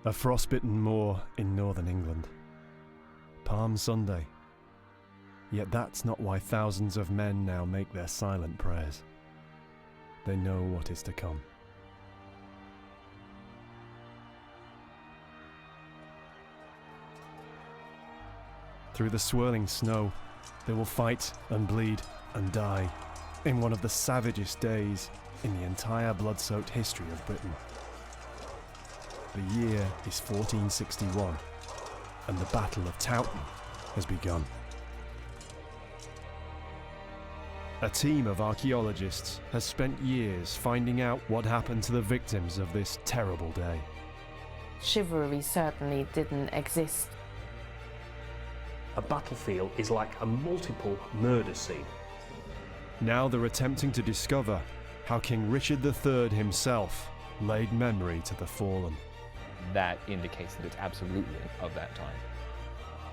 A frostbitten moor in northern England. Palm Sunday. Yet that's not why thousands of men now make their silent prayers. They know what is to come. Through the swirling snow, they will fight and bleed and die in one of the savagest days in the entire blood-soaked history of Britain. The year is 1461, and the Battle of Towton has begun. A team of archaeologists has spent years finding out what happened to the victims of this terrible day. Chivalry certainly didn't exist. A battlefield is like a multiple murder scene. Now they're attempting to discover how King Richard III himself laid memory to the fallen. That indicates that it's absolutely of that time.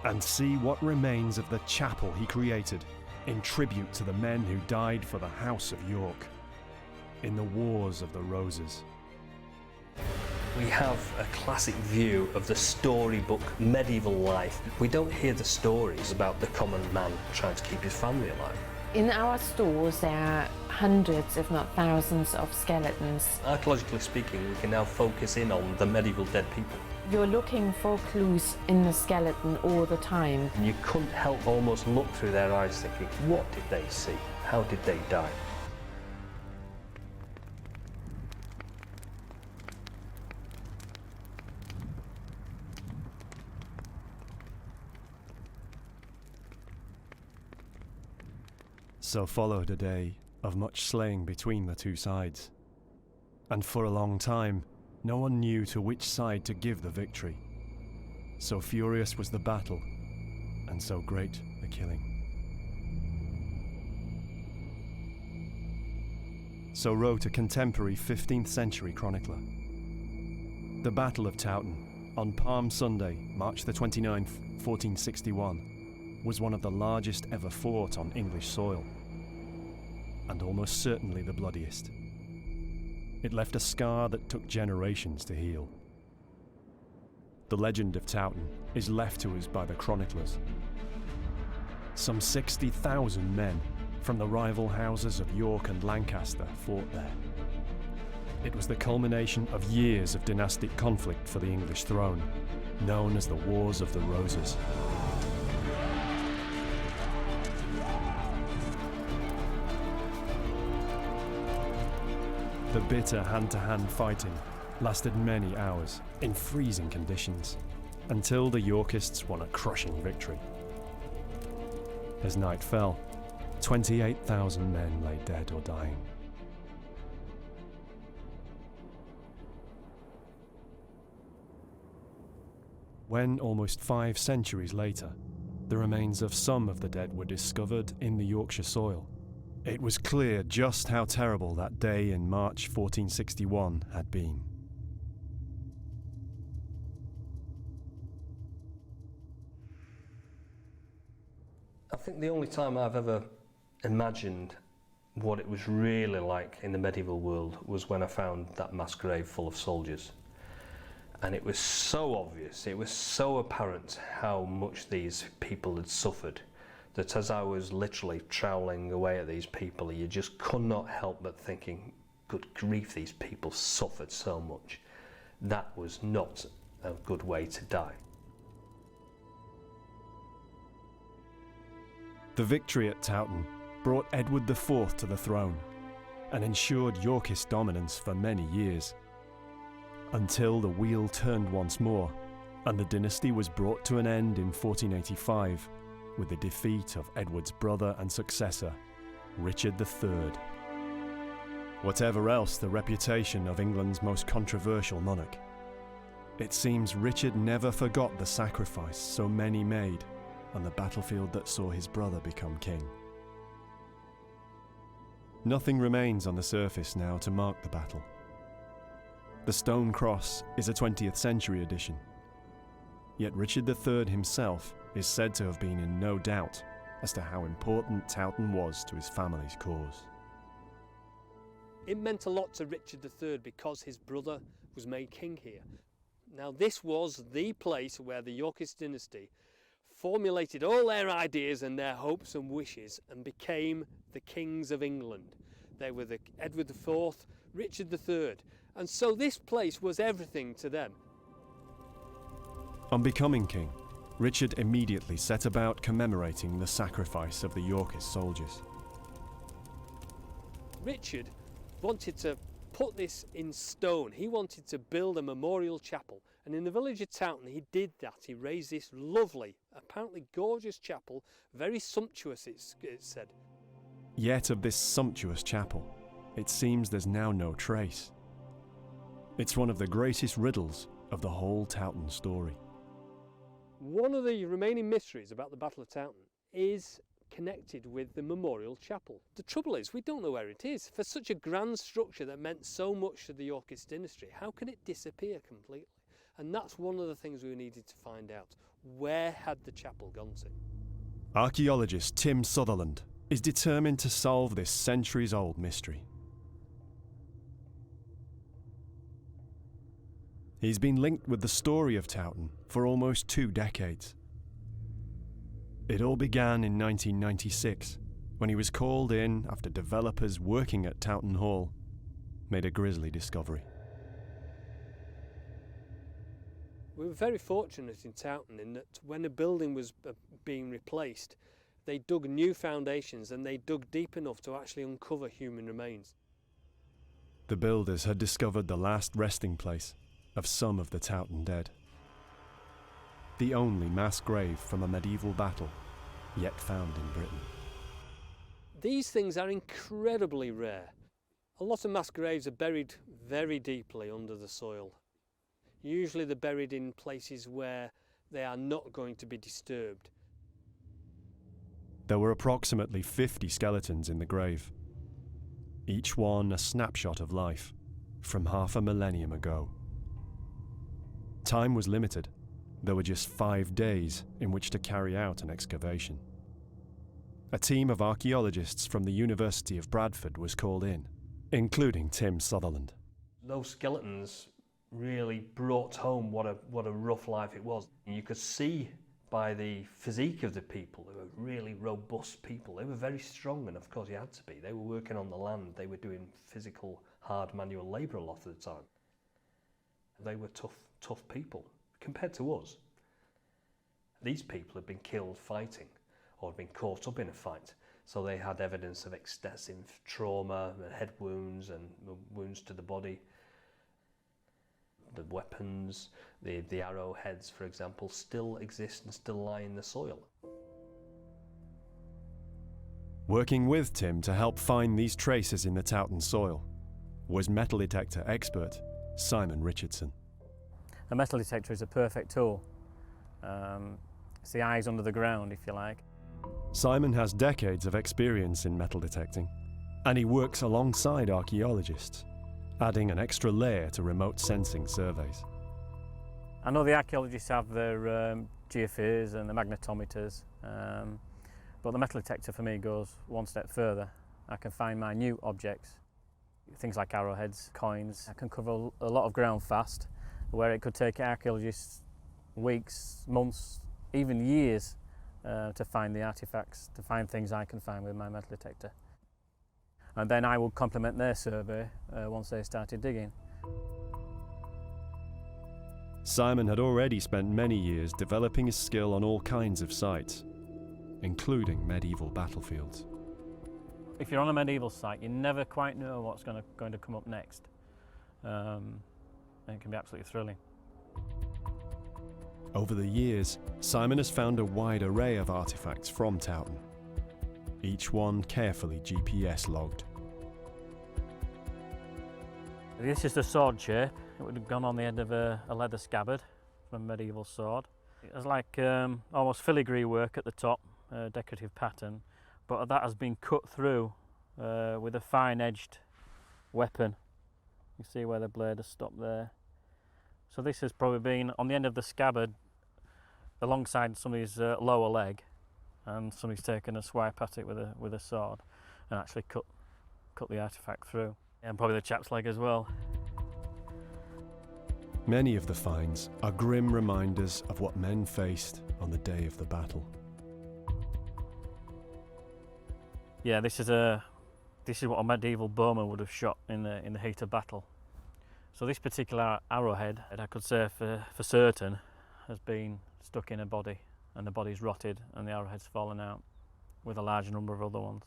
And see what remains of the chapel he created in tribute to the men who died for the House of York in the Wars of the Roses. We have a classic view of the storybook medieval life. We don't hear the stories about the common man trying to keep his family alive. In our stores there are hundreds, if not thousands, of skeletons. Archaeologically speaking, we can now focus in on the medieval dead people. You're looking for clues in the skeleton all the time. And you couldn't help almost look through their eyes thinking, what did they see? How did they die? So followed a day of much slaying between the two sides. And for a long time, no one knew to which side to give the victory. So furious was the battle, and so great the killing. So wrote a contemporary 15th century chronicler. The Battle of Towton, on Palm Sunday, March the 29th, 1461, was one of the largest ever fought on English soil, and almost certainly the bloodiest. It left a scar that took generations to heal. The legend of Towton is left to us by the chroniclers. Some 60,000 men from the rival houses of York and Lancaster fought there. It was the culmination of years of dynastic conflict for the English throne, known as the Wars of the Roses. The bitter hand-to-hand fighting lasted many hours in freezing conditions until the Yorkists won a crushing victory. As night fell, 28,000 men lay dead or dying. When, almost 5 centuries later, the remains of some of the dead were discovered in the Yorkshire soil, it was clear just how terrible that day in March 1461 had been. I think the only time I've ever imagined what it was really like in the medieval world was when I found that mass grave full of soldiers. And it was so obvious, it was so apparent how much these people had suffered, that as I was literally troweling away at these people, you just could not help but thinking, good grief, these people suffered so much. That was not a good way to die. The victory at Towton brought Edward IV to the throne and ensured Yorkist dominance for many years, until the wheel turned once more and the dynasty was brought to an end in 1485 with the defeat of Edward's brother and successor, Richard III. Whatever else the reputation of England's most controversial monarch, it seems Richard never forgot the sacrifice so many made on the battlefield that saw his brother become king. Nothing remains on the surface now to mark the battle. The stone cross is a 20th century addition, yet Richard III himself is said to have been in no doubt as to how important Towton was to his family's cause. It meant a lot to Richard III because his brother was made king here. Now this was the place where the Yorkist dynasty formulated all their ideas and their hopes and wishes and became the kings of England. They were the Edward IV, Richard III, and so this place was everything to them. On becoming king, Richard immediately set about commemorating the sacrifice of the Yorkist soldiers. Richard wanted to put this in stone. He wanted to build a memorial chapel, and in the village of Towton he did that. He raised this lovely, apparently gorgeous chapel, very sumptuous it's said. Yet of this sumptuous chapel, it seems there's now no trace. It's one of the greatest riddles of the whole Towton story. One of the remaining mysteries about the Battle of Towton is connected with the memorial chapel. The trouble is, we don't know where it is. For such a grand structure that meant so much to the Yorkist dynasty, how can it disappear completely? And that's one of the things we needed to find out. Where had the chapel gone to? Archaeologist Tim Sutherland is determined to solve this centuries-old mystery. He's been linked with the story of Towton for almost 2 decades. It all began in 1996, when he was called in after developers working at Towton Hall made a grisly discovery. We were very fortunate in Towton in that when a building was being replaced, they dug new foundations and they dug deep enough to actually uncover human remains. The builders had discovered the last resting place of some of the Towton dead. The only mass grave from a medieval battle yet found in Britain. These things are incredibly rare. A lot of mass graves are buried very deeply under the soil. Usually they're buried in places where they are not going to be disturbed. There were approximately 50 skeletons in the grave, each one a snapshot of life from half a millennium ago. Time was limited. There were just 5 days in which to carry out an excavation. A team of archaeologists from the University of Bradford was called in, including Tim Sutherland. Those skeletons really brought home what a rough life it was. You could see by the physique of the people, they were really robust people. They were very strong, and of course you had to be. They were working on the land. They were doing physical, hard manual labour a lot of the time. They were tough people compared to us. These people had been killed fighting or had been caught up in a fight, so they had evidence of extensive trauma, head wounds and wounds to the body. The weapons, the arrowheads, for example, still exist and still lie in the soil. Working with Tim to help find these traces in the Towton soil was metal detector expert Simon Richardson. A metal detector is a perfect tool. It's the eyes under the ground, if you like. Simon has decades of experience in metal detecting, and he works alongside archaeologists, adding an extra layer to remote sensing surveys. I know the archaeologists have their geophirs and the magnetometers, but the metal detector for me goes one step further. I can find minute objects, things like arrowheads, coins. I can cover a lot of ground fast, where it could take archaeologists weeks, months, even years to find the artifacts, to find things I can find with my metal detector. And then I will complement their survey once they started digging. Simon had already spent many years developing his skill on all kinds of sites, including medieval battlefields. If you're on a medieval site, you never quite know what's going to come up next. And it can be absolutely thrilling. Over the years, Simon has found a wide array of artifacts from Towton, each one carefully GPS logged. This is the sword shape. It would have gone on the end of a leather scabbard from a medieval sword. It was like almost filigree work at the top, decorative pattern, but that has been cut through with a fine-edged weapon. You see where the blade has stopped there. So this has probably been on the end of the scabbard alongside somebody's lower leg, and somebody's taken a swipe at it with a sword and actually cut the artefact through. And probably the chap's leg as well. Many of the finds are grim reminders of what men faced on the day of the battle. Yeah, this is what a medieval bowman would have shot in the heat of battle. So this particular arrowhead, I could say for certain, has been stuck in a body, and the body's rotted and the arrowhead's fallen out, with a large number of other ones.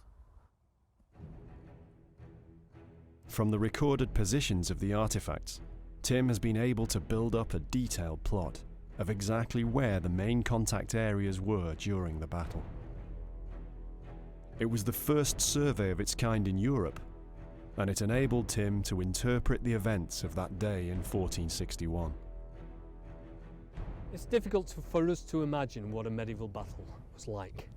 From the recorded positions of the artefacts, Tim has been able to build up a detailed plot of exactly where the main contact areas were during the battle. It was the first survey of its kind in Europe, and it enabled Tim to interpret the events of that day in 1461. It's difficult for us to imagine what a medieval battle was like.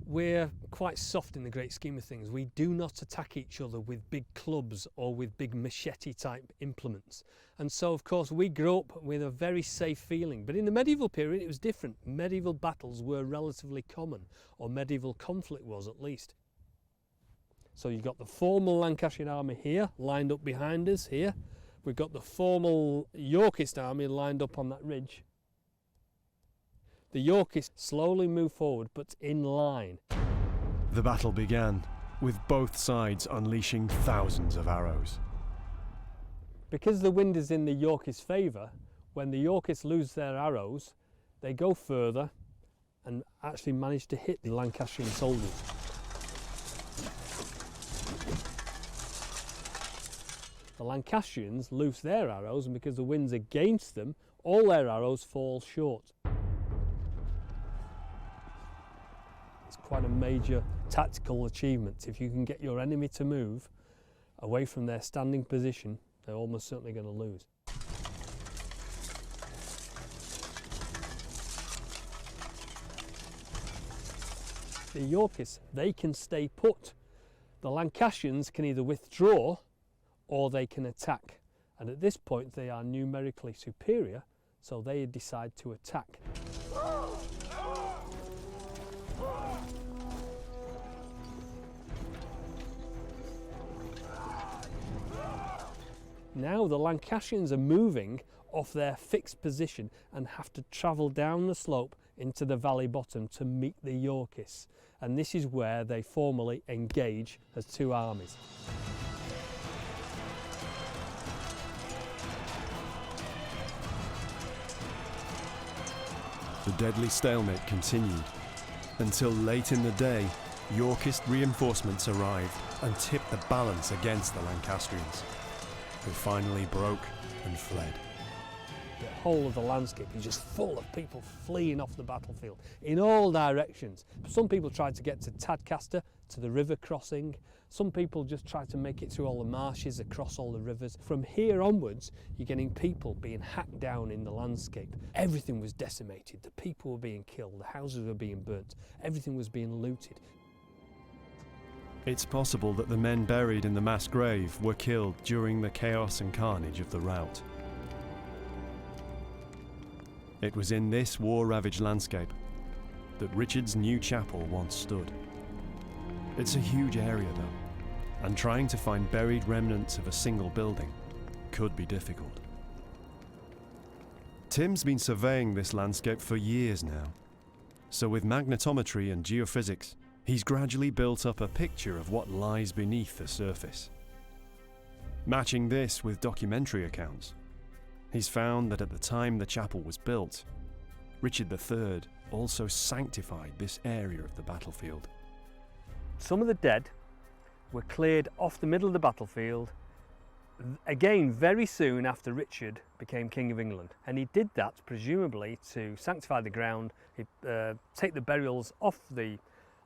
We're quite soft in the great scheme of things. We do not attack each other with big clubs or with big machete type implements. And so of course we grew up with a very safe feeling. But in the medieval period it was different. Medieval battles were relatively common, or medieval conflict was at least. So you've got the formal Lancastrian army here, lined up behind us here. We've got the formal Yorkist army lined up on that ridge. The Yorkists slowly move forward, but in line. The battle began, with both sides unleashing thousands of arrows. Because the wind is in the Yorkists' favour, when the Yorkists lose their arrows, they go further and actually manage to hit the Lancastrian soldiers. The Lancastrians lose their arrows, and because the wind's against them, all their arrows fall short. It's quite a major tactical achievement. If you can get your enemy to move away from their standing position, they're almost certainly going to lose. The Yorkists, they can stay put. The Lancastrians can either withdraw or they can attack. And at this point they are numerically superior, so they decide to attack. Now the Lancastrians are moving off their fixed position and have to travel down the slope into the valley bottom to meet the Yorkists. And this is where they formally engage as two armies. The deadly stalemate continued until late in the day, Yorkist reinforcements arrived and tipped the balance against the Lancastrians, who finally broke and fled. The whole of the landscape is just full of people fleeing off the battlefield in all directions. Some people tried to get to Tadcaster, to the river crossing. Some people just tried to make it through all the marshes, across all the rivers. From here onwards, you're getting people being hacked down in the landscape. Everything was decimated. The people were being killed, the houses were being burnt, everything was being looted. It's possible that the men buried in the mass grave were killed during the chaos and carnage of the rout. It was in this war-ravaged landscape that Richard's new chapel once stood. It's a huge area though, and trying to find buried remnants of a single building could be difficult. Tim's been surveying this landscape for years now, so with magnetometry and geophysics, he's gradually built up a picture of what lies beneath the surface. Matching this with documentary accounts, he's found that at the time the chapel was built, Richard III also sanctified this area of the battlefield. Some of the dead were cleared off the middle of the battlefield, again very soon after Richard became King of England. And he did that presumably to sanctify the ground, take the burials off the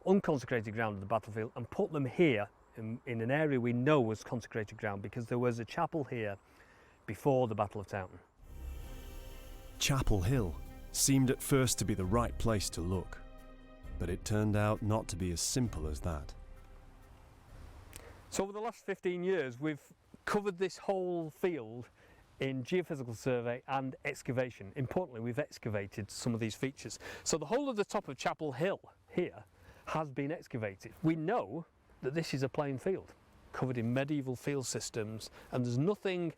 unconsecrated ground of the battlefield and put them here in an area we know was consecrated ground, because there was a chapel here before the Battle of Towton. Chapel Hill seemed at first to be the right place to look, but it turned out not to be as simple as that. So over the last 15 years we've covered this whole field in geophysical survey and excavation. Importantly, we've excavated some of these features. So the whole of the top of Chapel Hill here has been excavated. We know that this is a plain field covered in medieval field systems, and there's nothing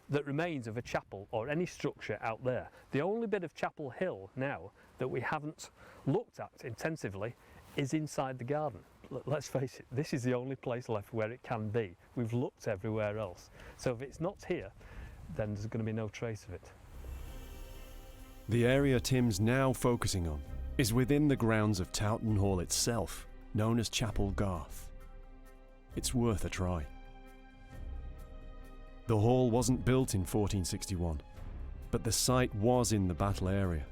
that remains of a chapel or any structure out there. The only bit of Chapel Hill now that we haven't looked at intensively is inside the garden. Let's face it, this is the only place left where it can be. We've looked everywhere else. So if it's not here, then there's going to be no trace of it. The area Tim's now focusing on is within the grounds of Towton Hall itself, known as Chapel Garth. It's worth a try. The hall wasn't built in 1461, but the site was in the battle area.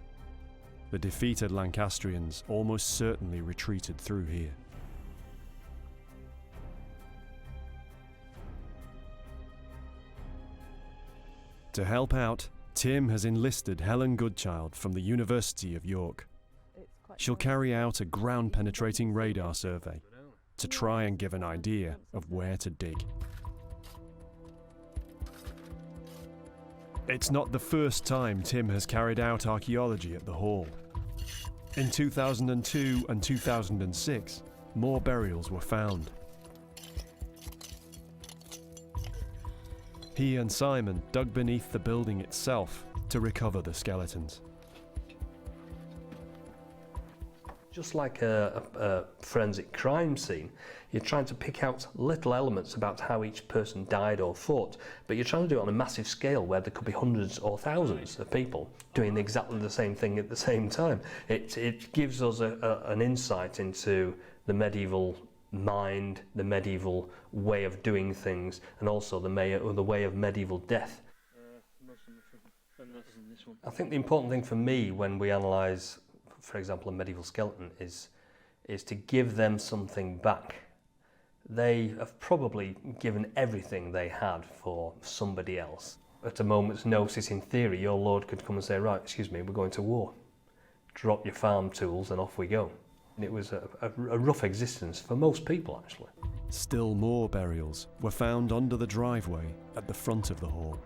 The defeated Lancastrians almost certainly retreated through here. To help out, Tim has enlisted Helen Goodchild from the University of York. She'll carry out a ground-penetrating radar survey to try and give an idea of where to dig. It's not the first time Tim has carried out archaeology at the hall. In 2002 and 2006, more burials were found. He and Simon dug beneath the building itself to recover the skeletons. Just like a forensic crime scene, you're trying to pick out little elements about how each person died or fought, but you're trying to do it on a massive scale where there could be hundreds or thousands of people doing exactly the same thing at the same time. It gives us an insight into the medieval mind, the medieval way of doing things, and also the way of medieval death. I think the important thing for me when we analyse, for example, a medieval skeleton is to give them something back. They have probably given everything they had for somebody else. At a moment's notice, in theory, your lord could come and say, right, excuse me, we're going to war. Drop your farm tools and off we go. And it was a rough existence for most people, actually. Still more burials were found under the driveway at the front of the hall.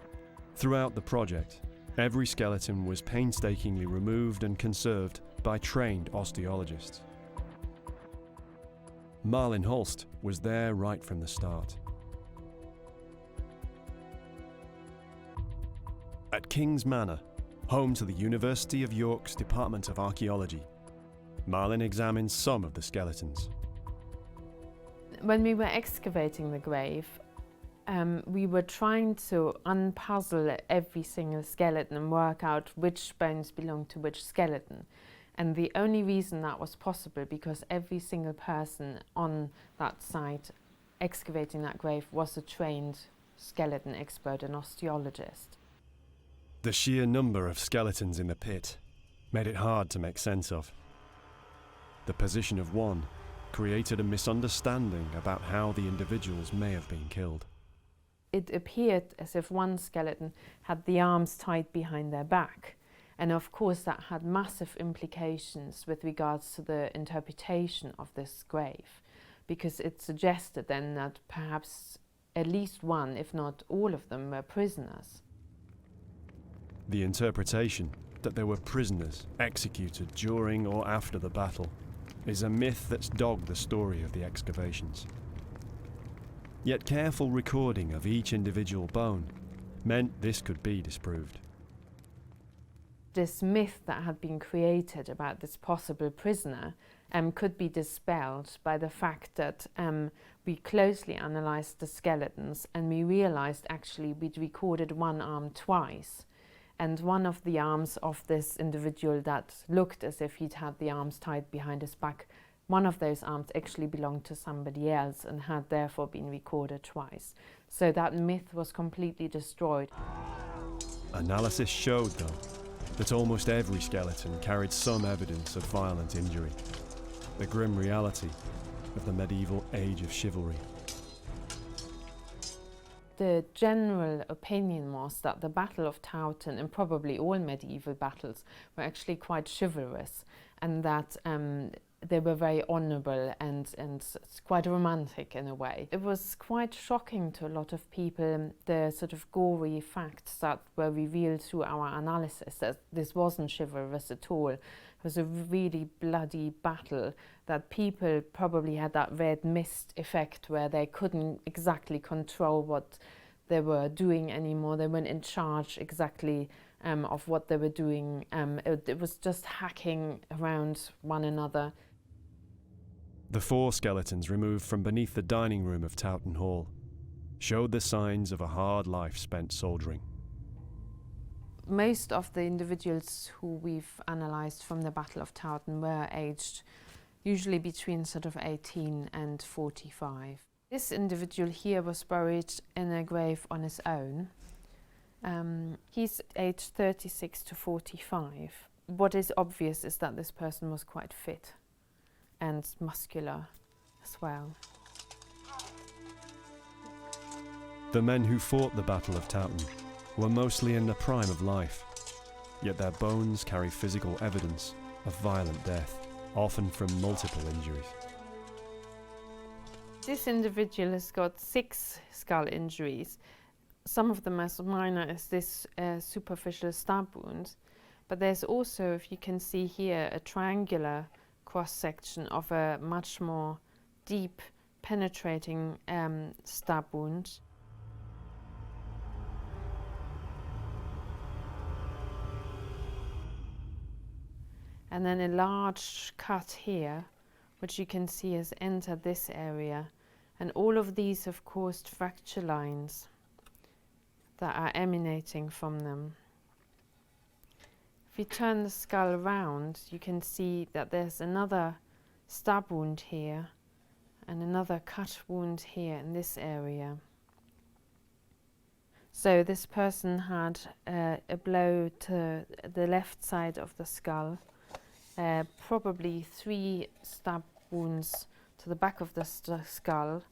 Throughout the project, every skeleton was painstakingly removed and conserved by trained osteologists. Malin Holst was there right from the start. At King's Manor, home to the University of York's Department of Archaeology, Malin examines some of the skeletons. When we were excavating the grave, we were trying to unpuzzle every single skeleton and work out which bones belong to which skeleton. And the only reason that was possible because every single person on that site excavating that grave was a trained skeleton expert and osteologist. The sheer number of skeletons in the pit made it hard to make sense of. The position of one created a misunderstanding about how the individuals may have been killed. It appeared as if one skeleton had the arms tied behind their back. And of course that had massive implications with regards to the interpretation of this grave, because it suggested then that perhaps at least one, if not all of them, were prisoners. The interpretation that there were prisoners executed during or after the battle is a myth that's dogged the story of the excavations. Yet careful recording of each individual bone meant this could be disproved. This myth that had been created about this possible prisoner could be dispelled by the fact that we closely analysed the skeletons and we realised actually we'd recorded one arm twice. And one of the arms of this individual that looked as if he'd had the arms tied behind his back, one of those arms actually belonged to somebody else and had therefore been recorded twice. So that myth was completely destroyed. Analysis showed, though, that almost every skeleton carried some evidence of violent injury, the grim reality of the medieval age of chivalry. The general opinion was that the Battle of Towton, and probably all medieval battles, were actually quite chivalrous, and that they were very honourable and quite romantic in a way. It was quite shocking to a lot of people, the sort of gory facts that were revealed through our analysis, that this wasn't chivalrous at all. It was a really bloody battle, that people probably had that red mist effect where they couldn't exactly control what they were doing anymore. They weren't in charge exactly of what they were doing. It was just hacking around one another. The 4 skeletons removed from beneath the dining room of Towton Hall showed the signs of a hard life spent soldiering. Most of the individuals who we've analysed from the Battle of Towton were aged usually between sort of 18 and 45. This individual here was buried in a grave on his own. He's aged 36 to 45. What is obvious is that this person was quite fit and muscular as well. The men who fought the Battle of Towton were mostly in the prime of life, yet their bones carry physical evidence of violent death, often from multiple injuries. This individual has got 6 skull injuries. Some of them as minor as this superficial stab wound, but there's also, if you can see here, a triangular cross-section of a much more deep, penetrating stab wound. And then a large cut here, which you can see has entered this area. And all of these have caused fracture lines that are emanating from them. If you turn the skull around, you can see that there's another stab wound here and another cut wound here in this area. So this person had a blow to the left side of the skull, probably 3 stab wounds to the back of the skull,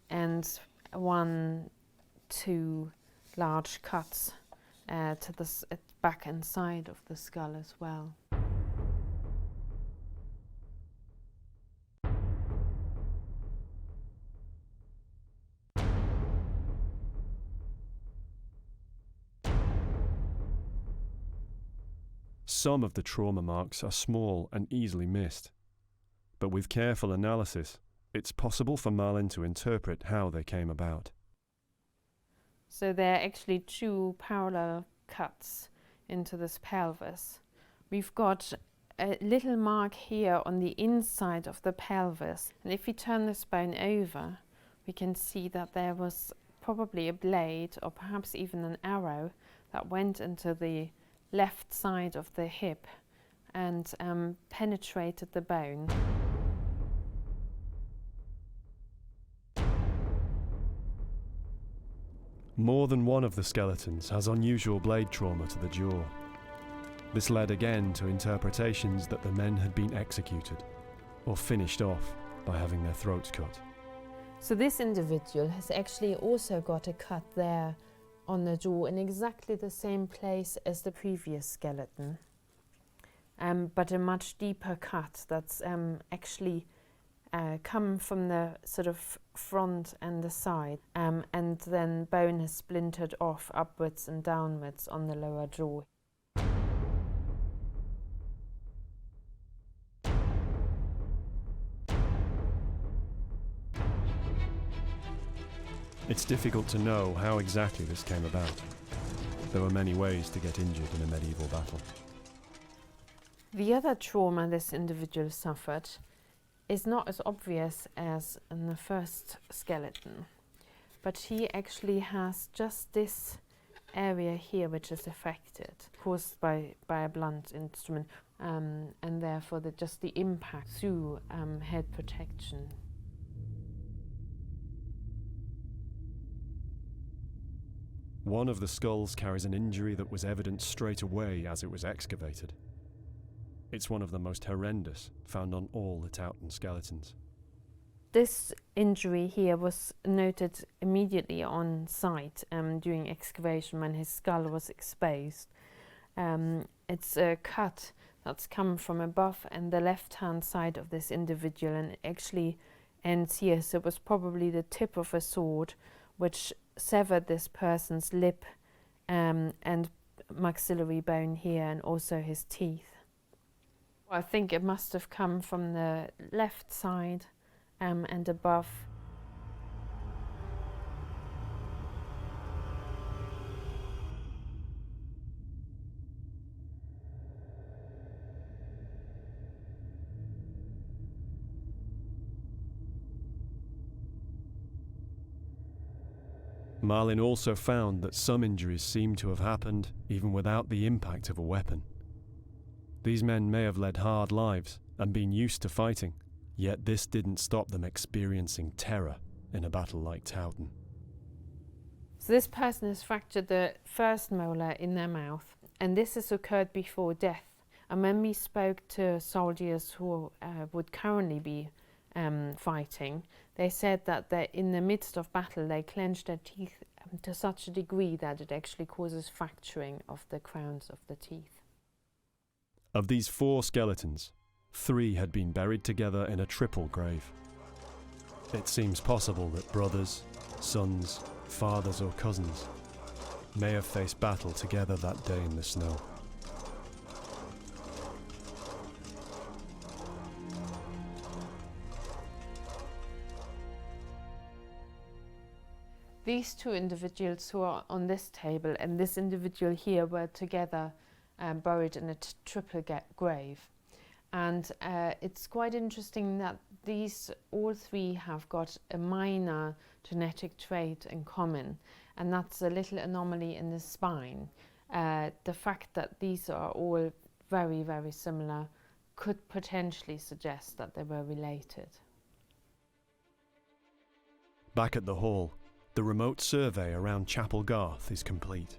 and 1, 2 large cuts to the back and side of the skull as well. Some of the trauma marks are small and easily missed, but with careful analysis, it's possible for Malin to interpret how they came about. So there are actually 2 parallel cuts into this pelvis. We've got a little mark here on the inside of the pelvis, and if we turn this bone over, we can see that there was probably a blade or perhaps even an arrow that went into the left side of the hip and penetrated the bone. More than one of the skeletons has unusual blade trauma to the jaw. This led again to interpretations that the men had been executed or finished off by having their throats cut. So this individual has actually also got a cut there on the jaw in exactly the same place as the previous skeleton, but a much deeper cut that's actually come from the sort of front and the side, and then bone has splintered off upwards and downwards on the lower jaw. It's difficult to know how exactly this came about. There were many ways to get injured in a medieval battle. The other trauma this individual suffered is not as obvious as in the first skeleton, but he actually has just this area here which is affected, caused by a blunt instrument, and therefore just the impact through head protection. One of the skulls carries an injury that was evident straight away as it was excavated. It's one of the most horrendous found on all the Towton skeletons. This injury here was noted immediately on site during excavation when his skull was exposed. It's a cut that's come from above and the left-hand side of this individual, and it actually ends here, so it was probably the tip of a sword which severed this person's lip and maxillary bone here, and also his teeth. I think it must have come from the left side and above. Malin also found that some injuries seemed to have happened even without the impact of a weapon. These men may have led hard lives and been used to fighting, yet this didn't stop them experiencing terror in a battle like Towton. So this person has fractured the first molar in their mouth, and this has occurred before death. And when we spoke to soldiers who would currently be fighting, they said that in the midst of battle they clenched their teeth to such a degree that it actually causes fracturing of the crowns of the teeth. Of these 4 skeletons, 3 had been buried together in a triple grave. It seems possible that brothers, sons, fathers or cousins may have faced battle together that day in the snow. These 2 individuals who are on this table and this individual here were together buried in a triple grave. And it's quite interesting that all 3 have got a minor genetic trait in common, and that's a little anomaly in the spine. The fact that these are all very, very similar could potentially suggest that they were related. Back at the hall, the remote survey around Chapel Garth is complete.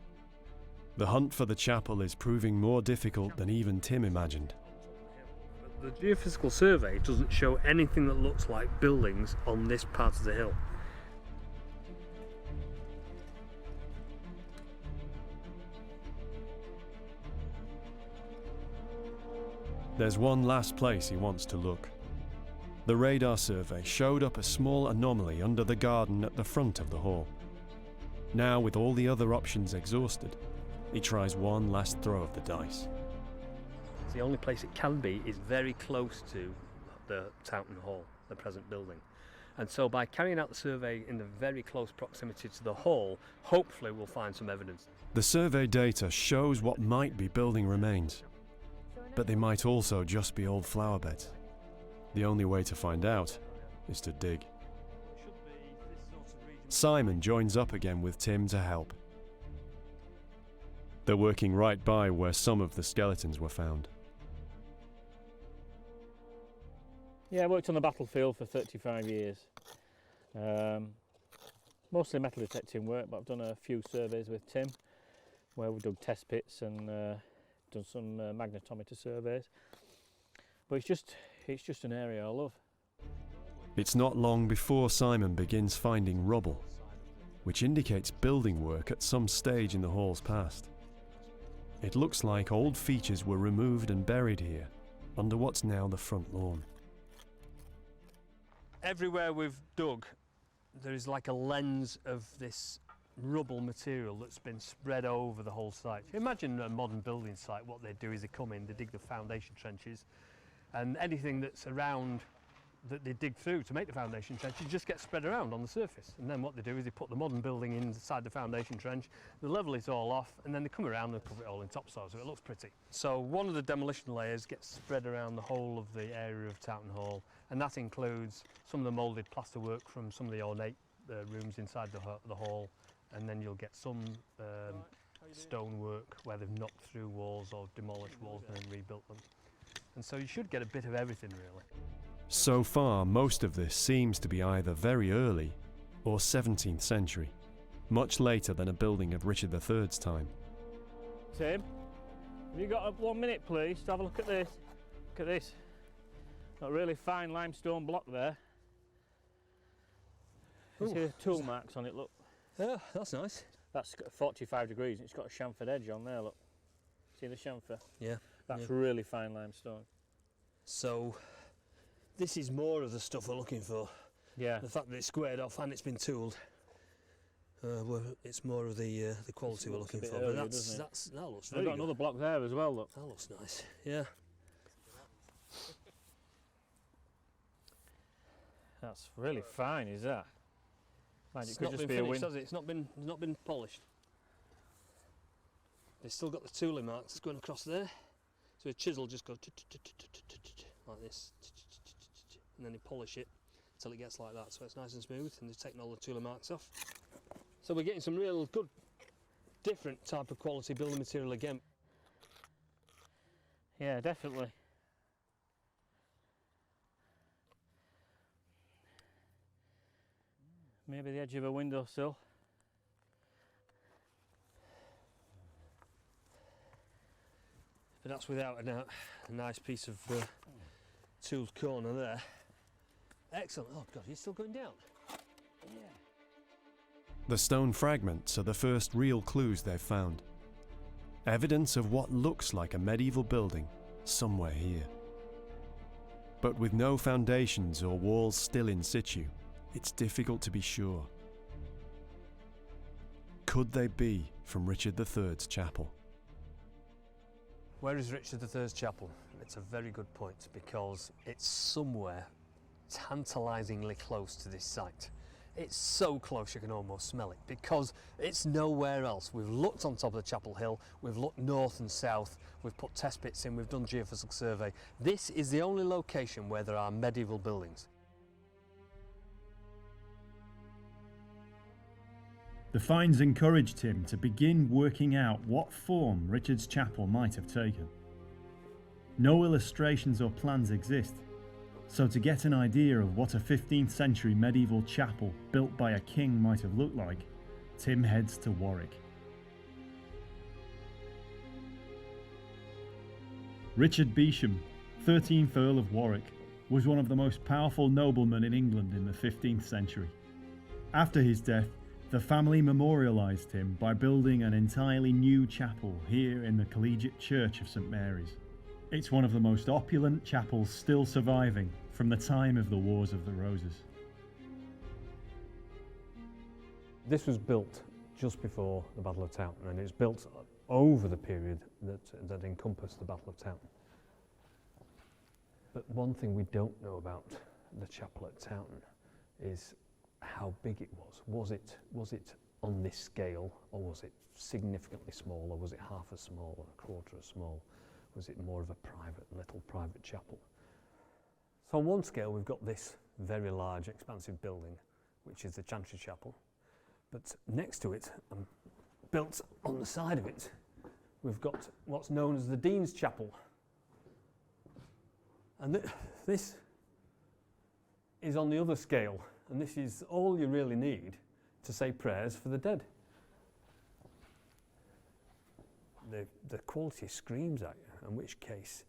The hunt for the chapel is proving more difficult than even Tim imagined. The geophysical survey doesn't show anything that looks like buildings on this part of the hill. There's one last place he wants to look. The radar survey showed up a small anomaly under the garden at the front of the hall. Now, with all the other options exhausted, he tries one last throw of the dice. The only place it can be is very close to the Towton Hall, the present building. And so by carrying out the survey in the very close proximity to the hall, hopefully we'll find some evidence. The survey data shows what might be building remains, but they might also just be old flower beds. The only way to find out is to dig. Simon joins up again with Tim to help. They're working right by where some of the skeletons were found. Yeah, I worked on the battlefield for 35 years. Mostly metal detecting work, but I've done a few surveys with Tim where we've dug test pits and done some magnetometer surveys. But it's just an area I love. It's not long before Simon begins finding rubble, which indicates building work at some stage in the hall's past. It looks like old features were removed and buried here, under what's now the front lawn. Everywhere we've dug, there is like a lens of this rubble material that's been spread over the whole site. Imagine a modern building site, what they do is they come in, they dig the foundation trenches, and anything that's around that they dig through to make the foundation trenches just gets spread around on the surface. And then what they do is they put the modern building inside the foundation trench, they level it all off, and then they come around and cover it all in topsoil so it looks pretty. So one of the demolition layers gets spread around the whole of the area of Towton Hall, and that includes some of the moulded plasterwork from some of the ornate rooms inside the hall, and then you'll get some stonework where they've knocked through walls or demolished walls and then rebuilt them. And so you should get a bit of everything really. So far, most of this seems to be either very early or 17th century, much later than a building of Richard III's time. Tim, have you got 1 minute please to have a look at this? Look at this. Got a really fine limestone block there. You see the tool marks on it, look. Yeah, that's nice. That's 45 degrees and it's got a chamfered edge on there, look. See the chamfer? Yeah. That's really fine limestone. So this is more of the stuff we're looking for. Yeah. The fact that it's squared off and it's been tooled. It's more of the quality we're looking for. Early, but that looks very We've got good. another block there as well, look. That looks nice. Yeah. That's really fine, is that? Man, it It's could not just been be a finished, win. has it? It's not been polished. It's still got the tooling marks going across there. So a chisel just goes like this, and then you polish it until it gets like that. So it's nice and smooth, and they've taken all the tooling marks off. So we're getting some real good, different type of quality building material again. Yeah, definitely. Maybe the edge of a windowsill. But that's without a doubt a nice piece of tools corner there. Excellent. Oh God, you're still going down? Yeah. The stone fragments are the first real clues they've found. Evidence of what looks like a medieval building somewhere here. But with no foundations or walls still in situ, it's difficult to be sure. Could they be from Richard III's chapel? Where is Richard III's chapel? It's a very good point, because it's somewhere tantalisingly close to this site. It's so close you can almost smell it, because it's nowhere else. We've looked on top of the chapel hill, we've looked north and south, we've put test pits in, we've done geophysical survey. This is the only location where there are medieval buildings. The finds encouraged him to begin working out what form Richard's chapel might have taken. No illustrations or plans exist, so to get an idea of what a 15th century medieval chapel built by a king might have looked like, Tim heads to Warwick. Richard Beauchamp, 13th Earl of Warwick, was one of the most powerful noblemen in England in the 15th century. After his death, the family memorialised him by building an entirely new chapel here in the Collegiate Church of St Mary's. It's one of the most opulent chapels still surviving from the time of the Wars of the Roses. This was built just before the Battle of Towton, and it's built over the period that encompassed the Battle of Towton. But one thing we don't know about the chapel at Towton is how big it was. Was it on this scale, or was it significantly small, or was it half as small or a quarter as small? Was it more of a little private chapel? So on one scale we've got this very large expansive building, which is the Chantry Chapel, but next to it, and built on the side of it, we've got what's known as the Dean's Chapel. And this is on the other scale, and this is all you really need to say prayers for the dead. The quality screams at you, in which case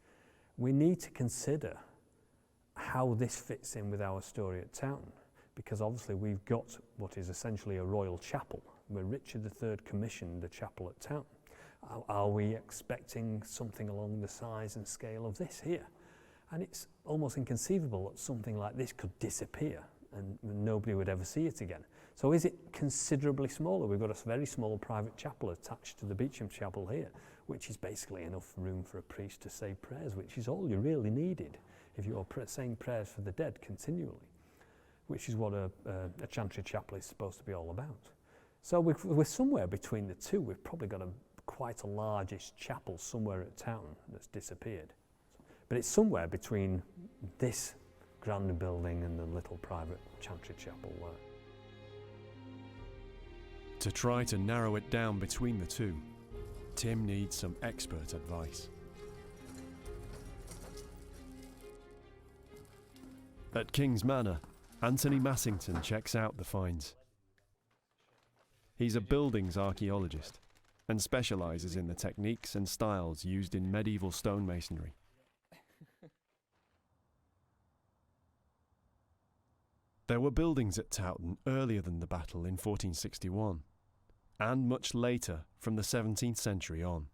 we need to consider how this fits in with our story at Towton, because obviously we've got what is essentially a royal chapel, where Richard III commissioned the chapel at Towton. Are we expecting something along the size and scale of this here? And it's almost inconceivable that something like this could disappear and nobody would ever see it again. So is it considerably smaller? We've got a very small private chapel attached to the Beauchamp Chapel here, which is basically enough room for a priest to say prayers, which is all you really needed if you're saying prayers for the dead continually, which is what a chantry chapel is supposed to be all about. So we're somewhere between the two. We've probably got quite a largish chapel somewhere at Towton that's disappeared. But it's somewhere between this grand building and the little private chantry chapel there. To try to narrow it down between the two, Tim needs some expert advice. At King's Manor, Anthony Massington checks out the finds. He's a buildings archaeologist and specialises in the techniques and styles used in medieval stonemasonry. There were buildings at Towton earlier than the battle in 1461, and much later from the 17th century on.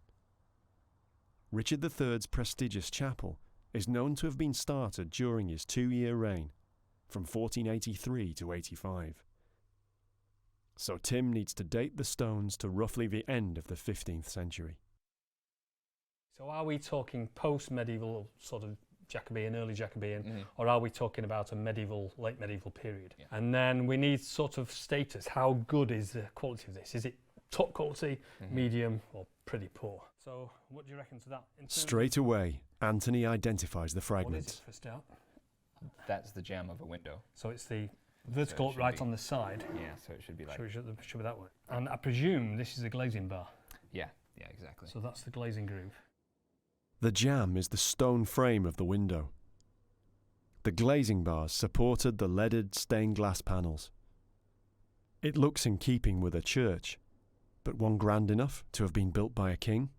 Richard III's prestigious chapel is known to have been started during his 2-year reign, from 1483 to 85. So Tim needs to date the stones to roughly the end of the 15th century. So are we talking post-medieval, sort of Jacobean, early Jacobean, or are we talking about a medieval, late medieval period? Yeah. And then we need sort of status. How good is the quality of this? Is it top quality, medium, or pretty poor? So what do you reckon to that? Straight away, Anthony identifies the fragments. What is it for a start? That's the jamb of a window. So it's the Vertical So it should right be- on the side. Yeah, so it should be like, Should be that way. And I presume this is a glazing bar. yeah, exactly. So that's the glazing groove. The jamb is the stone frame of the window. The glazing bars supported the leaded stained glass panels. It looks in keeping with a church, but one grand enough to have been built by a king?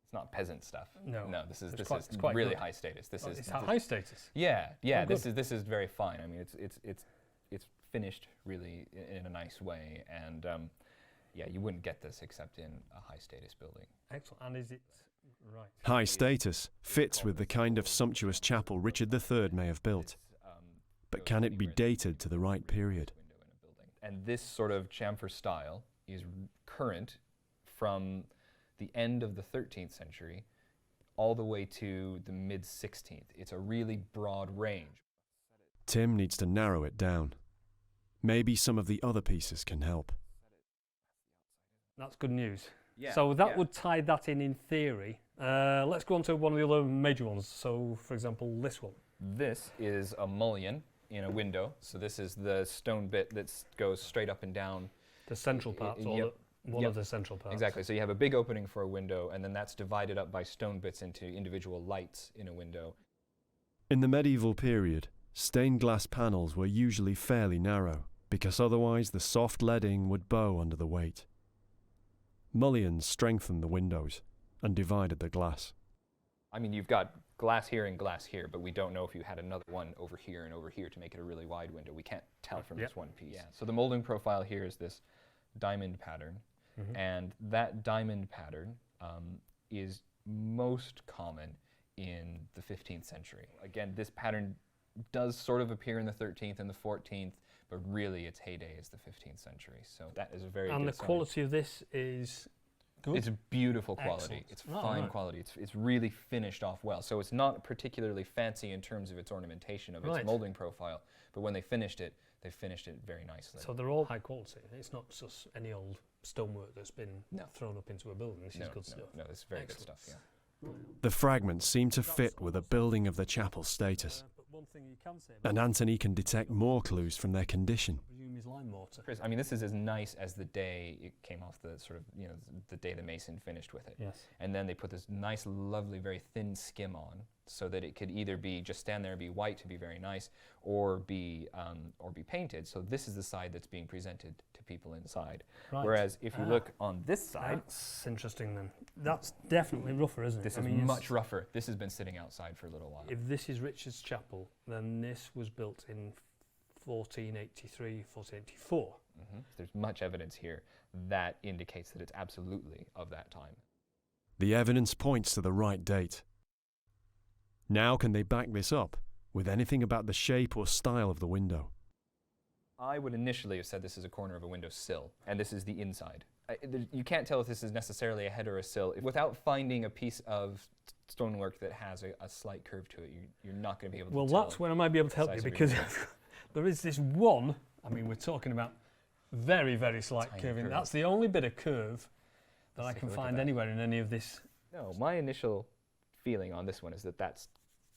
It's not peasant stuff. No. No, this is It's quite really good. high status. This is It's high status. Yeah, Oh, this good. is very fine. I mean, it's finished really in a nice way, and yeah, you wouldn't get this except in a high status building. Excellent. And is it right? High status fits with the kind of sumptuous chapel Richard III may have built, but can it be dated to the right period? And this sort of chamfer style is current from the end of the 13th century all the way to the mid-16th. It's a really broad range. Tim needs to narrow it down. Maybe some of the other pieces can help. That's good news. Yeah, So that yeah. would tie that in theory. Let's go on to one of the other major ones. So, for example, this one. This is a mullion in a window. So this is the stone bit that goes straight up and down. The central part, or Yep. one Yep. of the central parts. Exactly. So you have a big opening for a window, and then that's divided up by stone bits into individual lights in a window. In the medieval period, stained glass panels were usually fairly narrow, because otherwise the soft leading would bow under the weight. Mullions strengthened the windows and divided the glass. I mean, you've got glass here and glass here, but we don't know if you had another one over here and over here to make it a really wide window. We can't tell from Yep. this one piece. Yeah. So the molding profile here is this diamond pattern, and that diamond pattern is most common in the 15th century. Again, this pattern does sort of appear in the 13th and the 14th, but really its heyday is the 15th century. So that is a very And good the sign. quality of this is good. It's beautiful quality. Excellent. It's Oh, fine right. quality. It's really finished off well. So it's not particularly fancy in terms of its ornamentation of its Right. molding profile, but when they finished it very nicely. So they're all high quality. It's not just any old stonework that's been No. thrown up into a building. This is good stuff. No, it's very Excellent. good stuff, yeah. The fragments seem to fit with a building of the chapel's status, But one thing you can say about and Anthony can detect more clues from their condition. I presume is lime mortar. Chris, I mean, this is as nice as the day it came off the sort of, the day the mason finished with it. Yes. And then they put this nice, lovely, very thin skim on so that it could either be just stand there and be white to be very nice, or be painted. So this is the side that's being presented to people inside. Right. Whereas if you look on this side, That's interesting then. That's definitely rougher, isn't it? this I is mean, it's- much rougher. This has been sitting outside for a little while. If this is Richard's Chapel, then this was built in 1483, 1484. There's much evidence here that indicates that it's absolutely of that time. The evidence points to the right date. Now can they back this up with anything about the shape or style of the window? I would initially have said this is a corner of a window sill, and this is the inside. You can't tell if this is necessarily a head or a sill. Without finding a piece of stonework that has a slight curve to it, you're not going to be able to Well, tell. that's when I might be able to help size you, of your because there is this one, I mean, we're talking about very, very slight Tiny curving. curve. That's the only bit of curve that Let's I take can a look at find that. anywhere in any of this. No, my initial feeling on this one is that that's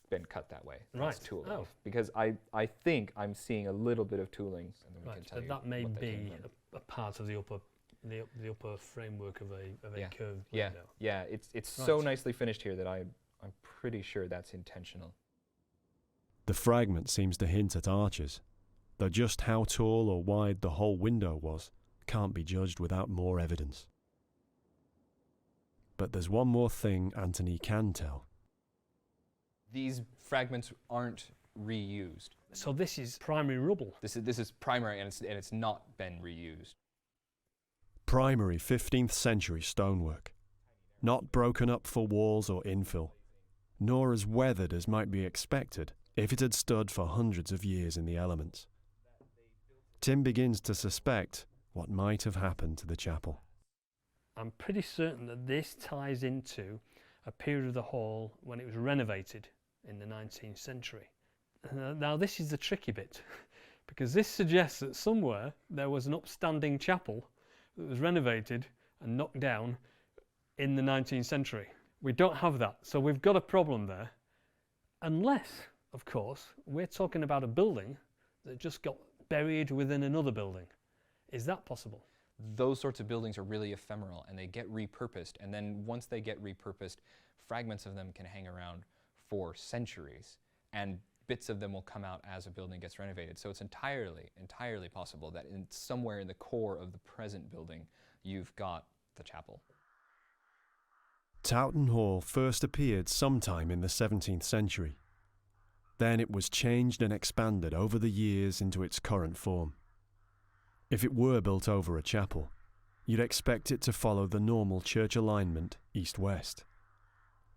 been cut that way. That's Right. tooled Oh. off. Because I think I'm seeing a little bit of tooling, and then we can Right, tell but you that may what that came be from. a part of the upper framework of a Yeah. curved Yeah, window. yeah, it's so Right. nicely finished here that I'm pretty sure that's intentional. The fragment seems to hint at arches, though just how tall or wide the whole window was can't be judged without more evidence. But there's one more thing Anthony can tell. These fragments aren't reused. So this is primary rubble. This is primary, and it's not been reused. Primary 15th century stonework, not broken up for walls or infill, nor as weathered as might be expected if it had stood for hundreds of years in the elements. Tim begins to suspect what might have happened to the chapel. I'm pretty certain that this ties into a period of the hall when it was renovated in the 19th century. Now this is the tricky bit, because this suggests that somewhere there was an upstanding chapel that was renovated and knocked down in the 19th century. We don't have that, so we've got a problem there. Unless, of course, we're talking about a building that just got buried within another building. Is that possible? Those sorts of buildings are really ephemeral, and they get repurposed, and then once they get repurposed, fragments of them can hang around for centuries, and bits of them will come out as a building gets renovated. So it's entirely possible that somewhere in the core of the present building, you've got the chapel. Towton Hall first appeared sometime in the 17th century. Then it was changed and expanded over the years into its current form. If it were built over a chapel, you'd expect it to follow the normal church alignment east-west.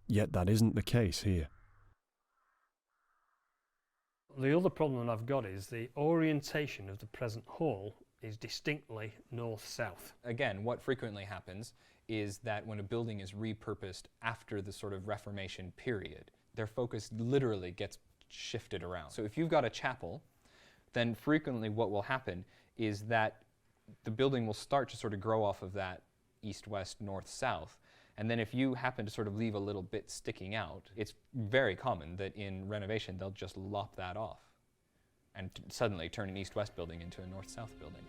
Yet that isn't the case here. The other problem I've got is the orientation of the present hall is distinctly north-south. Again, what frequently happens is that when a building is repurposed after the sort of Reformation period, their focus literally gets shifted around. So if you've got a chapel, then frequently what will happen is that the building will start to sort of grow off of that east-west, north-south. And then if you happen to sort of leave a little bit sticking out, it's very common that in renovation they'll just lop that off and suddenly turn an east-west building into a north-south building.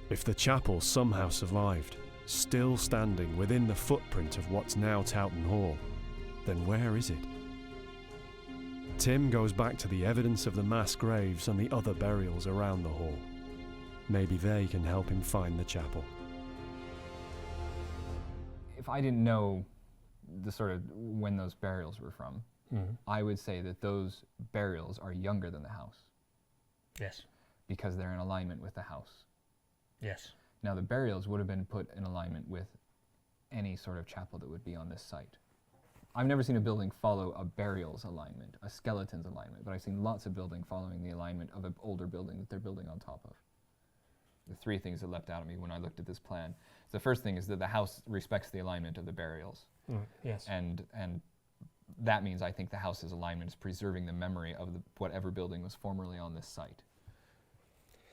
If the chapel somehow survived, still standing within the footprint of what's now Towton Hall, then where is it? Tim goes back to the evidence of the mass graves and the other burials around the hall. Maybe they can help him find the chapel. If I didn't know the sort of when those burials were from, I would say that those burials are younger than the house. Yes. Because they're in alignment with the house. Yes. Now the burials would have been put in alignment with any sort of chapel that would be on this site. I've never seen a building follow a burials alignment, a skeleton's alignment, but I've seen lots of buildings following the alignment of an older building that they're building on top of. The three things that leapt out at me when I looked at this plan. The first thing is that the house respects the alignment of the burials. Yes. And that means I think the house's alignment is preserving the memory of whatever building was formerly on this site,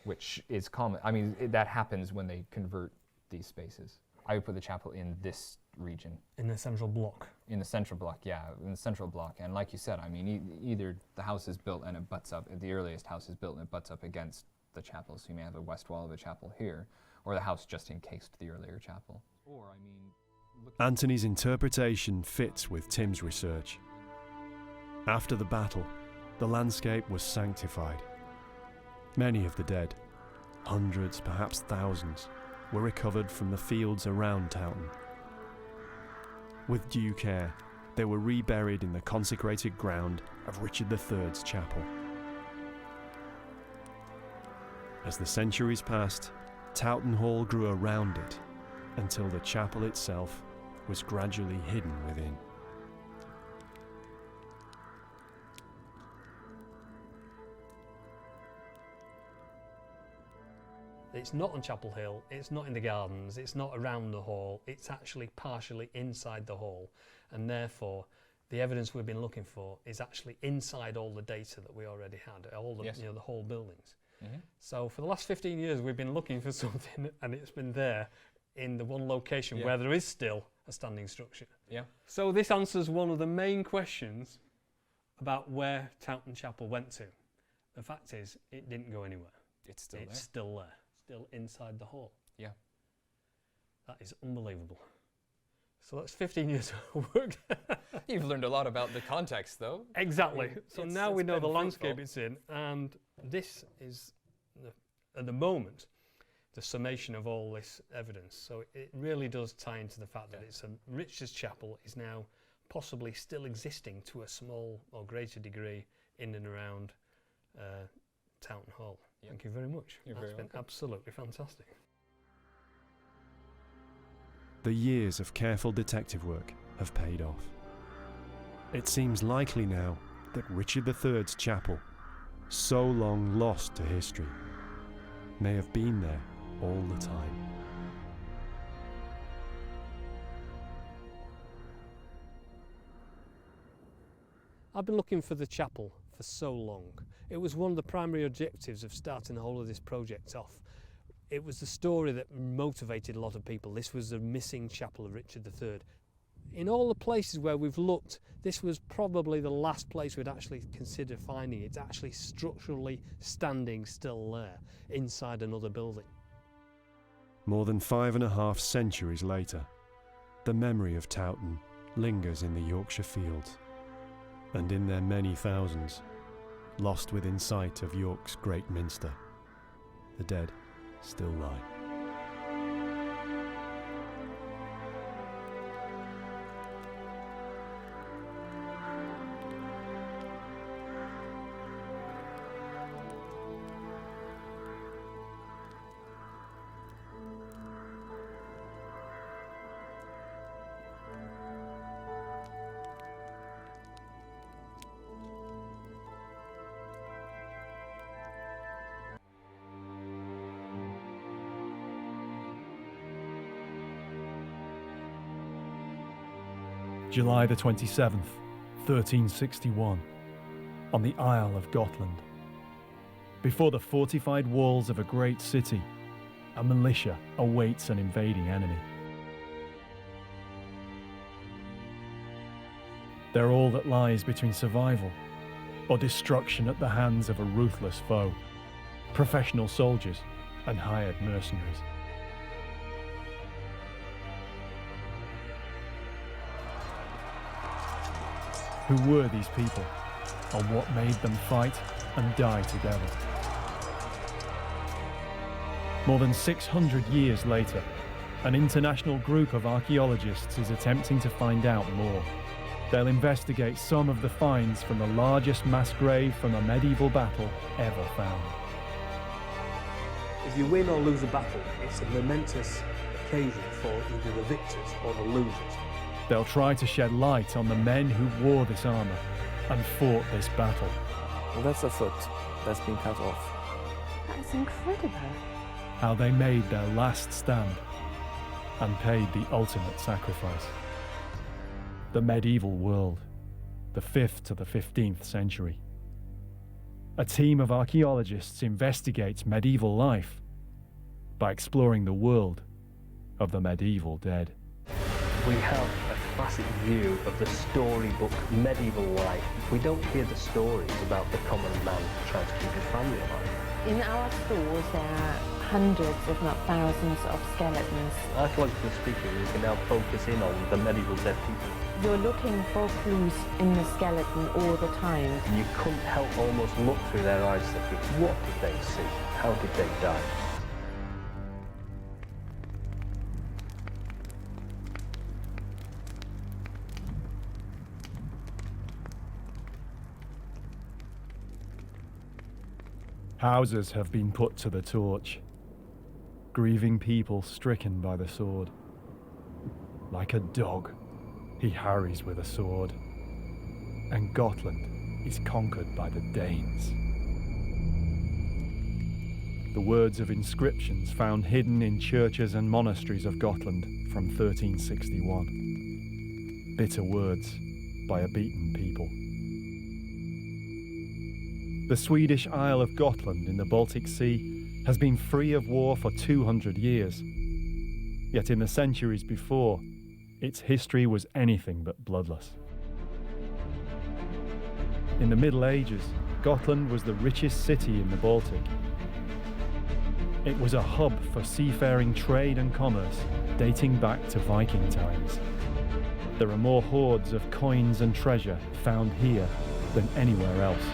which is common. I mean, that happens when they convert these spaces. I would put the chapel in this region. In the central block. In the central block, yeah, in the central block. And like you said, I mean, either the house is built and it butts up, the earliest house is built and it butts up against the chapel, so you may have a west wall of a chapel here, or the house just encased the earlier chapel. Or, I mean, Anthony's interpretation fits with Tim's research. After the battle, the landscape was sanctified. Many of the dead, hundreds, perhaps thousands, were recovered from the fields around Towton. With due care, they were reburied in the consecrated ground of Richard III's chapel. As the centuries passed, Towton Hall grew around it until the chapel itself was gradually hidden within. It's not on Chapel Hill, it's not in the gardens, it's not around the hall, it's actually partially inside the hall, and therefore the evidence we've been looking for is actually inside all the data that we already had, all the, yes. the whole buildings. So for the last 15 years we've been looking for something and it's been there in the one location where there is still a standing structure. Yeah. So this answers one of the main questions about where Towton Chapel went to. The fact is, it didn't go anywhere. It's still It's still there, still inside the hall. Yeah. That is unbelievable. So that's 15 years of work. You've learned a lot about the context, though. Exactly. So now we know been the landscape fruitful. it's in, and this is, at the moment, the summation of all this evidence. So it really does tie into the fact that it's Richard's Chapel is now possibly still existing to a small or greater degree in and around Towton Hall. Yep. Thank you very much. You're That's very been welcome. absolutely fantastic. The years of careful detective work have paid off. It seems likely now that Richard III's chapel, so long lost to history, may have been there all the time. I've been looking for the chapel for so long. It was one of the primary objectives of starting the whole of this project off. It was the story that motivated a lot of people. This was the missing chapel of Richard III. In all the places where we've looked, this was probably the last place we'd actually consider finding it. It's actually structurally standing still there, inside another building. More than 5.5 centuries later, the memory of Towton lingers in the Yorkshire fields, and in their many thousands, lost within sight of York's great minster, the dead still lie. July the 27th, 1361, on the Isle of Gotland. Before the fortified walls of a great city, a militia awaits an invading enemy. They're all that lies between survival or destruction at the hands of a ruthless foe, professional soldiers and hired mercenaries. Who were these people, and what made them fight and die together? More than 600 years later, an international group of archaeologists is attempting to find out more. They'll investigate some of the finds from the largest mass grave from a medieval battle ever found. If you win or lose a battle, it's a momentous occasion for either the victors or the losers. They'll try to shed light on the men who wore this armour and fought this battle. Well, that's a foot that's been cut off. That's incredible. How they made their last stand and paid the ultimate sacrifice. The medieval world, the 5th to the 15th century. A team of archaeologists investigates medieval life by exploring the world of the medieval dead. We have a classic view of the storybook medieval life. We don't hear the stories about the common man trying to keep his family alive. In our stores there are hundreds, if not thousands, of skeletons. Archaeologically speaking, we can now focus in on the medieval dead people. You're looking for clues in the skeleton all the time. You couldn't help almost look through their eyes thinking, what did they see? How did they die? Houses have been put to the torch, grieving people stricken by the sword. Like a dog, he harries with a sword, and Gotland is conquered by the Danes. The words of inscriptions found hidden in churches and monasteries of Gotland from 1361. Bitter words by a beaten people. The Swedish Isle of Gotland in the Baltic Sea has been free of war for 200 years. Yet in the centuries before, its history was anything but bloodless. In the Middle Ages, Gotland was the richest city in the Baltic. It was a hub for seafaring trade and commerce dating back to Viking times. There are more hoards of coins and treasure found here than anywhere else.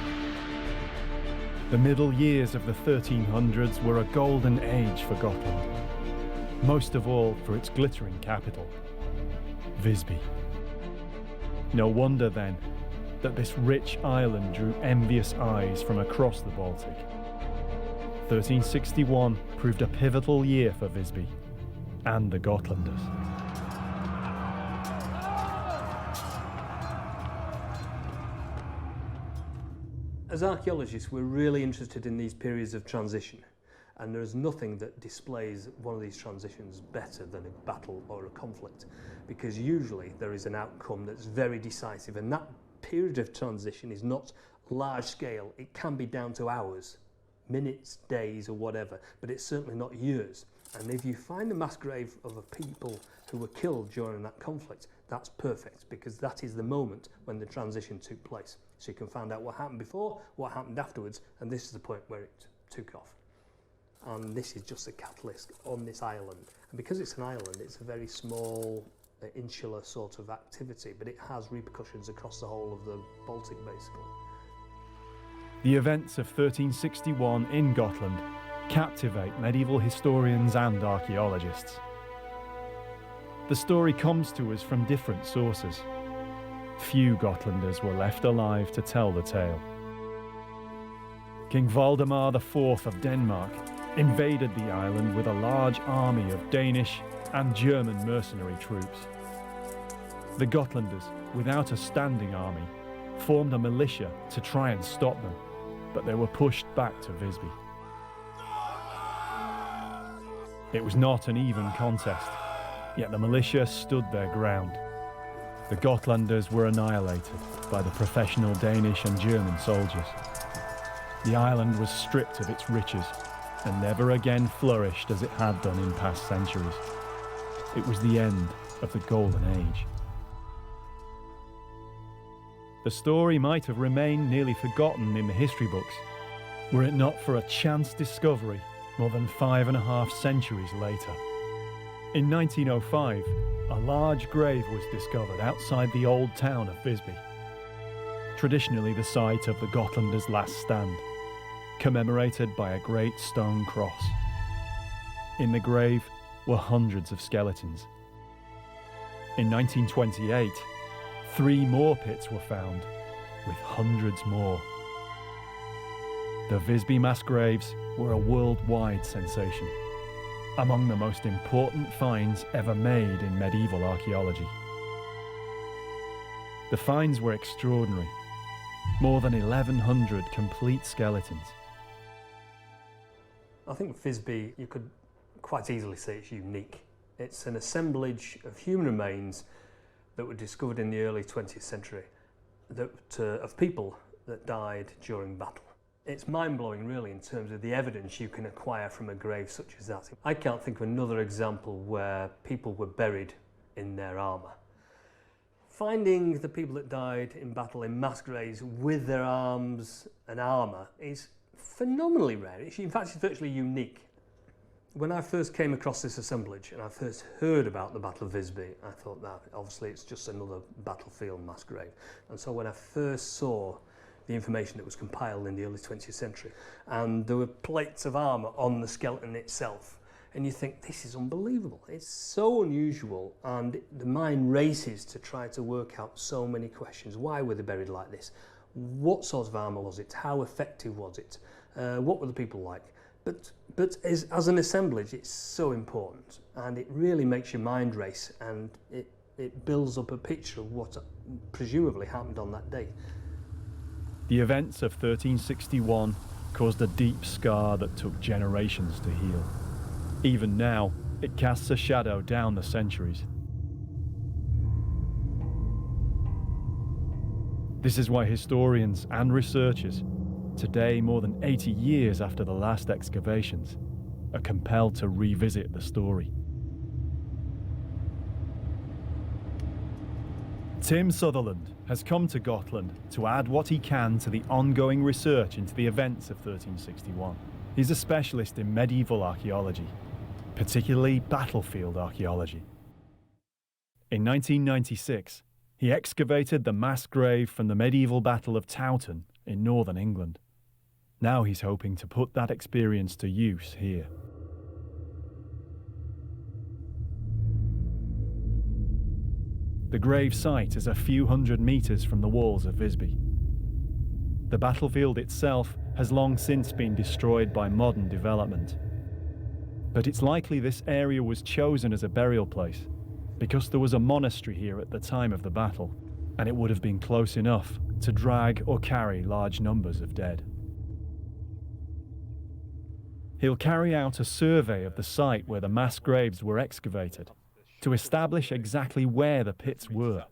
The middle years of the 1300s were a golden age for Gotland, most of all for its glittering capital, Visby. No wonder then that this rich island drew envious eyes from across the Baltic. 1361 proved a pivotal year for Visby and the Gotlanders. As archaeologists, we're really interested in these periods of transition, and there is nothing that displays one of these transitions better than a battle or a conflict, because usually there is an outcome that's very decisive, and that period of transition is not large scale. It can be down to hours, minutes, days, or whatever, but it's certainly not years. And if you find the mass grave of a people who were killed during that conflict, that's perfect, because that is the moment when the transition took place. So you can find out what happened before, what happened afterwards, and this is the point where it took off. And this is just a catalyst on this island. And because it's an island, it's a very small, insular sort of activity, but it has repercussions across the whole of the Baltic, basically. The events of 1361 in Gotland captivate medieval historians and archaeologists. The story comes to us from different sources. Few Gotlanders were left alive to tell the tale. King Valdemar IV of Denmark invaded the island with a large army of Danish and German mercenary troops. The Gotlanders, without a standing army, formed a militia to try and stop them, but they were pushed back to Visby. It was not an even contest, yet the militia stood their ground. The Gotlanders were annihilated by the professional Danish and German soldiers. The island was stripped of its riches and never again flourished as it had done in past centuries. It was the end of the Golden Age. The story might have remained nearly forgotten in the history books, were it not for a chance discovery more than 5.5 centuries later. In 1905, a large grave was discovered outside the old town of Visby, traditionally the site of the Gotlanders' last stand, commemorated by a great stone cross. In the grave were hundreds of skeletons. In 1928, 3 more pits were found, with hundreds more. The Visby mass graves were a worldwide sensation, among the most important finds ever made in medieval archaeology. The finds were extraordinary, more than 1,100 complete skeletons. I think Visby, you could quite easily say it's unique. It's an assemblage of human remains that were discovered in the early 20th century of people that died during battle. It's mind-blowing really in terms of the evidence you can acquire from a grave such as that. I can't think of another example where people were buried in their armour. Finding the people that died in battle in mass graves with their arms and armour is phenomenally rare. In fact, it's virtually unique. When I first came across this assemblage and I first heard about the Battle of Visby, I thought that obviously it's just another battlefield mass grave. And so when I first saw the information that was compiled in the early 20th century, and there were plates of armour on the skeleton itself, and you think, this is unbelievable. It's so unusual, and the mind races to try to work out so many questions. Why were they buried like this? What sort of armour was it? How effective was it? What were the people like? But as an assemblage, it's so important, and it really makes your mind race, and it builds up a picture of what presumably happened on that day. The events of 1361 caused a deep scar that took generations to heal. Even now, it casts a shadow down the centuries. This is why historians and researchers, today more than 80 years after the last excavations, are compelled to revisit the story. Tim Sutherland has come to Gotland to add what he can to the ongoing research into the events of 1361. He's a specialist in medieval archaeology, particularly battlefield archaeology. In 1996, he excavated the mass grave from the medieval Battle of Towton in northern England. Now he's hoping to put that experience to use here. The grave site is a few hundred metres from the walls of Visby. The battlefield itself has long since been destroyed by modern development. But it's likely this area was chosen as a burial place because there was a monastery here at the time of the battle, and it would have been close enough to drag or carry large numbers of dead. He'll carry out a survey of the site where the mass graves were excavated to establish exactly where the pits were.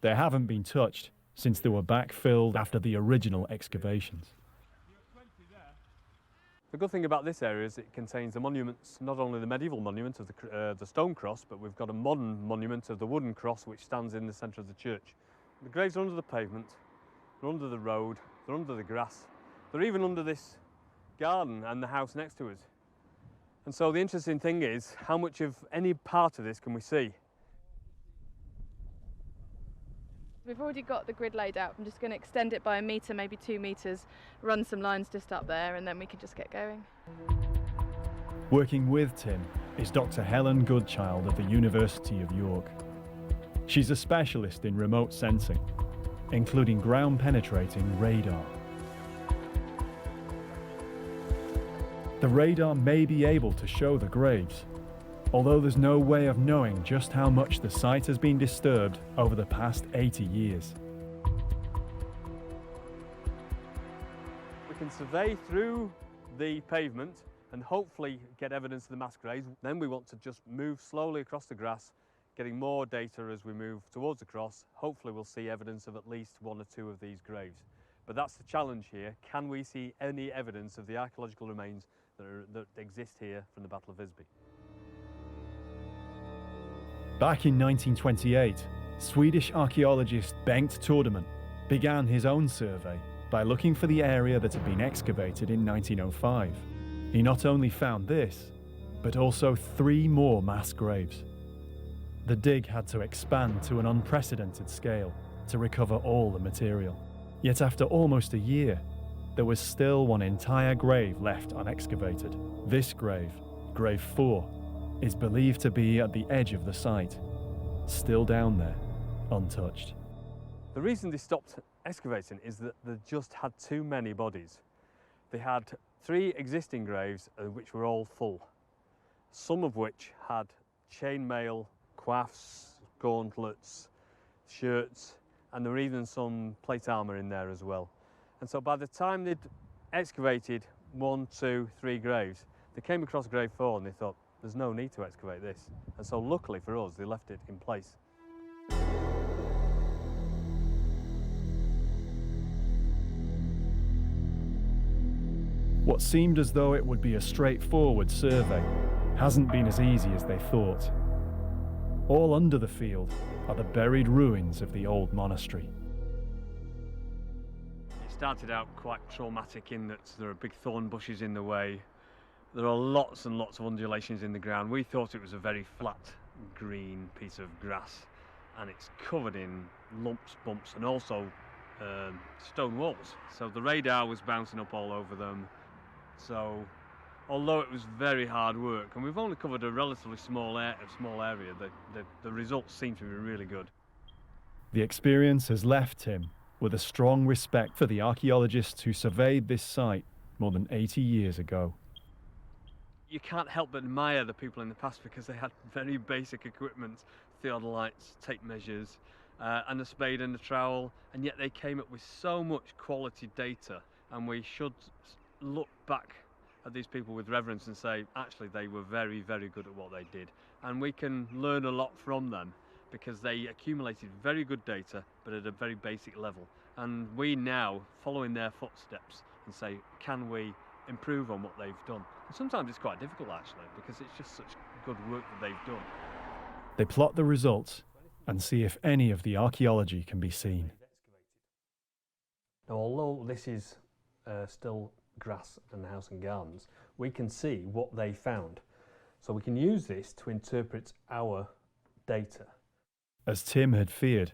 They haven't been touched since they were backfilled after the original excavations. The good thing about this area is it contains the monuments, not only the medieval monument of the stone cross, but we've got a modern monument of the wooden cross which stands in the centre of the church. The graves are under the pavement, they're under the road, they're under the grass, they're even under this garden and the house next to us. And so the interesting thing is, how much of any part of this can we see? We've already got the grid laid out. I'm just going to extend it by 1 metre, maybe 2 metres, run some lines just up there, and then we can just get going. Working with Tim is Dr. Helen Goodchild of the University of York. She's a specialist in remote sensing, including ground-penetrating radar. The radar may be able to show the graves, although there's no way of knowing just how much the site has been disturbed over the past 80 years. We can survey through the pavement and hopefully get evidence of the mass graves. Then we want to just move slowly across the grass, getting more data as we move towards the cross. Hopefully we'll see evidence of at least 1 or 2 of these graves. But that's the challenge here. Can we see any evidence of the archaeological remains that exist here from the Battle of Visby? Back in 1928, Swedish archaeologist Bengt Tordeman began his own survey by looking for the area that had been excavated in 1905. He not only found this, but also 3 more mass graves. The dig had to expand to an unprecedented scale to recover all the material. Yet after almost a year, there was still 1 entire grave left unexcavated. This grave, Grave 4, is believed to be at the edge of the site, still down there, untouched. The reason they stopped excavating is that they just had too many bodies. They had 3 existing graves which were all full, some of which had chainmail, coifs, gauntlets, shirts, and there were even some plate armour in there as well. And so by the time they'd excavated 1, 2, 3 graves, they came across Grave 4 and they thought, there's no need to excavate this. And so luckily for us, they left it in place. What seemed as though it would be a straightforward survey hasn't been as easy as they thought. All under the field are the buried ruins of the old monastery. It started out quite traumatic in that there are big thorn bushes in the way. There are lots and lots of undulations in the ground. We thought it was a very flat green piece of grass, and it's covered in lumps, bumps, and also stone walls. So the radar was bouncing up all over them. So although it was very hard work, and we've only covered a relatively small area, the results seem to be really good. The experience has left him with a strong respect for the archaeologists who surveyed this site more than 80 years ago. You can't help but admire the people in the past because they had very basic equipment, theodolites, tape measures, and a spade and a trowel, and yet they came up with so much quality data, and we should look back at these people with reverence and say, actually, they were very, very good at what they did. And we can learn a lot from them because they accumulated very good data, but at a very basic level. And we now follow in their footsteps and say, can we improve on what they've done? And sometimes it's quite difficult, actually, because it's just such good work that they've done. They plot the results and see if any of the archaeology can be seen. Now, although this is still grass and house and gardens, we can see what they found. So we can use this to interpret our data. As Tim had feared,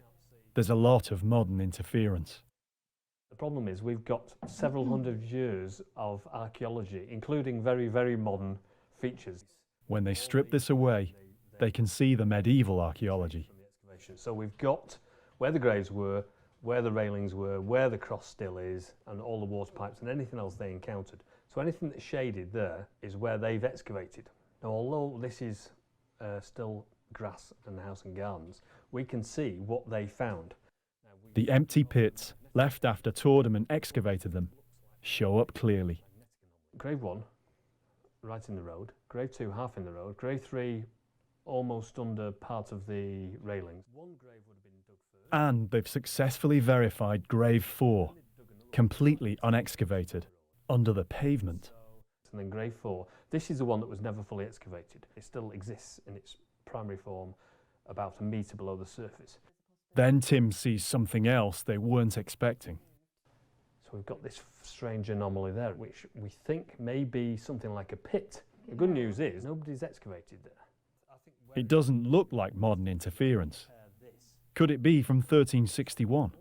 there's a lot of modern interference. The problem is we've got several hundred years of archaeology, including very, very modern features. When they strip this away, they can see the medieval archaeology. So we've got where the graves were, where the railings were, where the cross still is, and all the water pipes and anything else they encountered. So anything that's shaded there is where they've excavated. Now, although this is still grass and house and gardens, we can see what they found. The empty pits left after Tordeman excavated them show up clearly. Grave 1, right in the road. Grave 2, half in the road. Grave 3, almost under part of the railings. One grave would have been dug first. And they've successfully verified Grave 4, completely unexcavated, under the pavement. And then grave 4, this is the one that was never fully excavated. It still exists in its primary form about a metre below the surface. Then Tim sees something else they weren't expecting. So we've got this strange anomaly there, which we think may be something like a pit. The good news is nobody's excavated there. It doesn't look like modern interference. Could it be from 1361?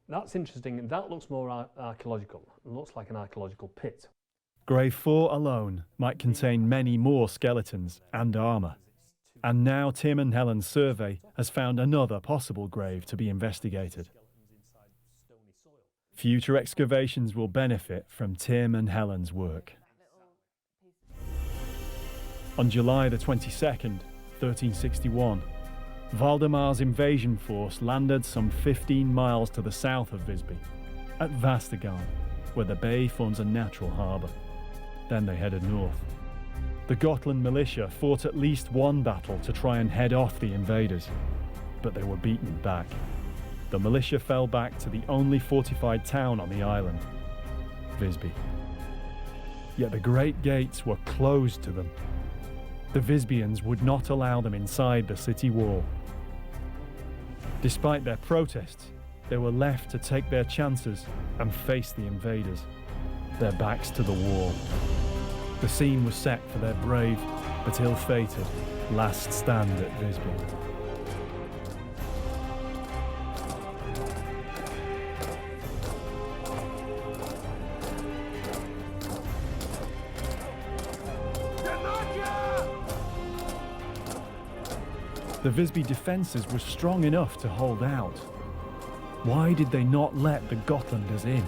That's interesting. That looks more archaeological. It looks like an archaeological pit. Grave 4 alone might contain many more skeletons and armour. And now Tim and Helen's survey has found another possible grave to be investigated. Future excavations will benefit from Tim and Helen's work. On July the 22nd, 1361, Valdemar's invasion force landed some 15 miles to the south of Visby, at Vastegarn, where the bay forms a natural harbour. Then they headed north. The Gotland militia fought at least one battle to try and head off the invaders, but they were beaten back. The militia fell back to the only fortified town on the island, Visby. Yet the great gates were closed to them. The Visbians would not allow them inside the city wall. Despite their protests, they were left to take their chances and face the invaders, their backs to the wall. The scene was set for their brave but ill-fated last stand at Visby. The Visby defences were strong enough to hold out. Why did they not let the Gotlanders in?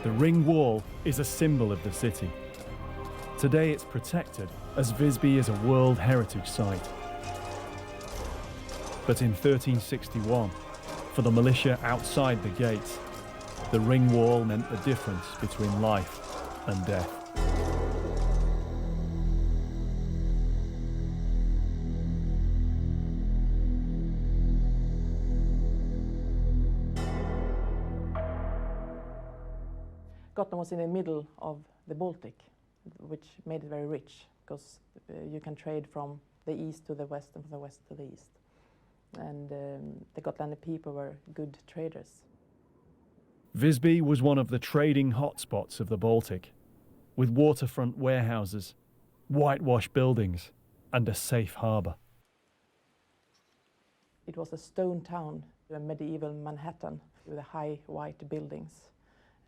The ring wall is a symbol of the city. Today it's protected as Visby is a World Heritage Site. But in 1361, for the militia outside the gates, the ring wall meant the difference between life and death. Gotland was in the middle of the Baltic, which made it very rich, because you can trade from the east to the west and from the west to the east. And the Gotlandic people were good traders. Visby was one of the trading hotspots of the Baltic, with waterfront warehouses, whitewashed buildings, and a safe harbour. It was a stone town, a medieval Manhattan, with the high white buildings.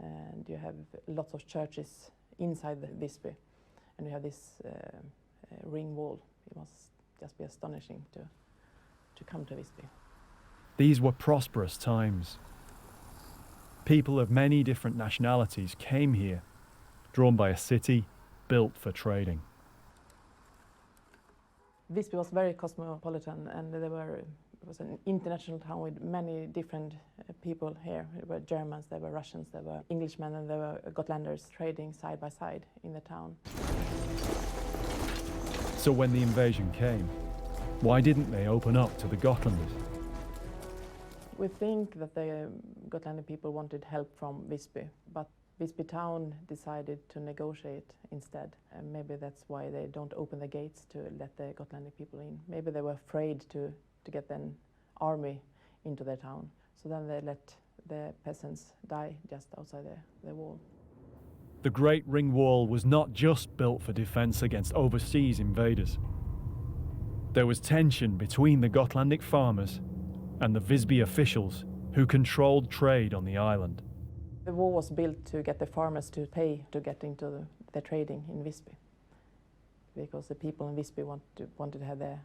And you have lots of churches inside the Visby, and you have this ring wall. It must just be astonishing to come to Visby. These were prosperous times. People of many different nationalities came here, drawn by a city built for trading. Visby was very cosmopolitan, and it was an international town with many different people here. There were Germans, there were Russians, there were Englishmen, and there were Gotlanders trading side by side in the town. So when the invasion came, why didn't they open up to the Gotlanders? We think that the Gotlandic people wanted help from Visby, but Visby town decided to negotiate instead. And maybe that's why they don't open the gates to let the Gotlandic people in. Maybe they were afraid to get an army into their town. So then they let the peasants die just outside the wall. The Great Ring Wall was not just built for defence against overseas invaders. There was tension between the Gotlandic farmers and the Visby officials who controlled trade on the island. The wall was built to get the farmers to pay to get into the trading in Visby, because the people in Visby wanted to have their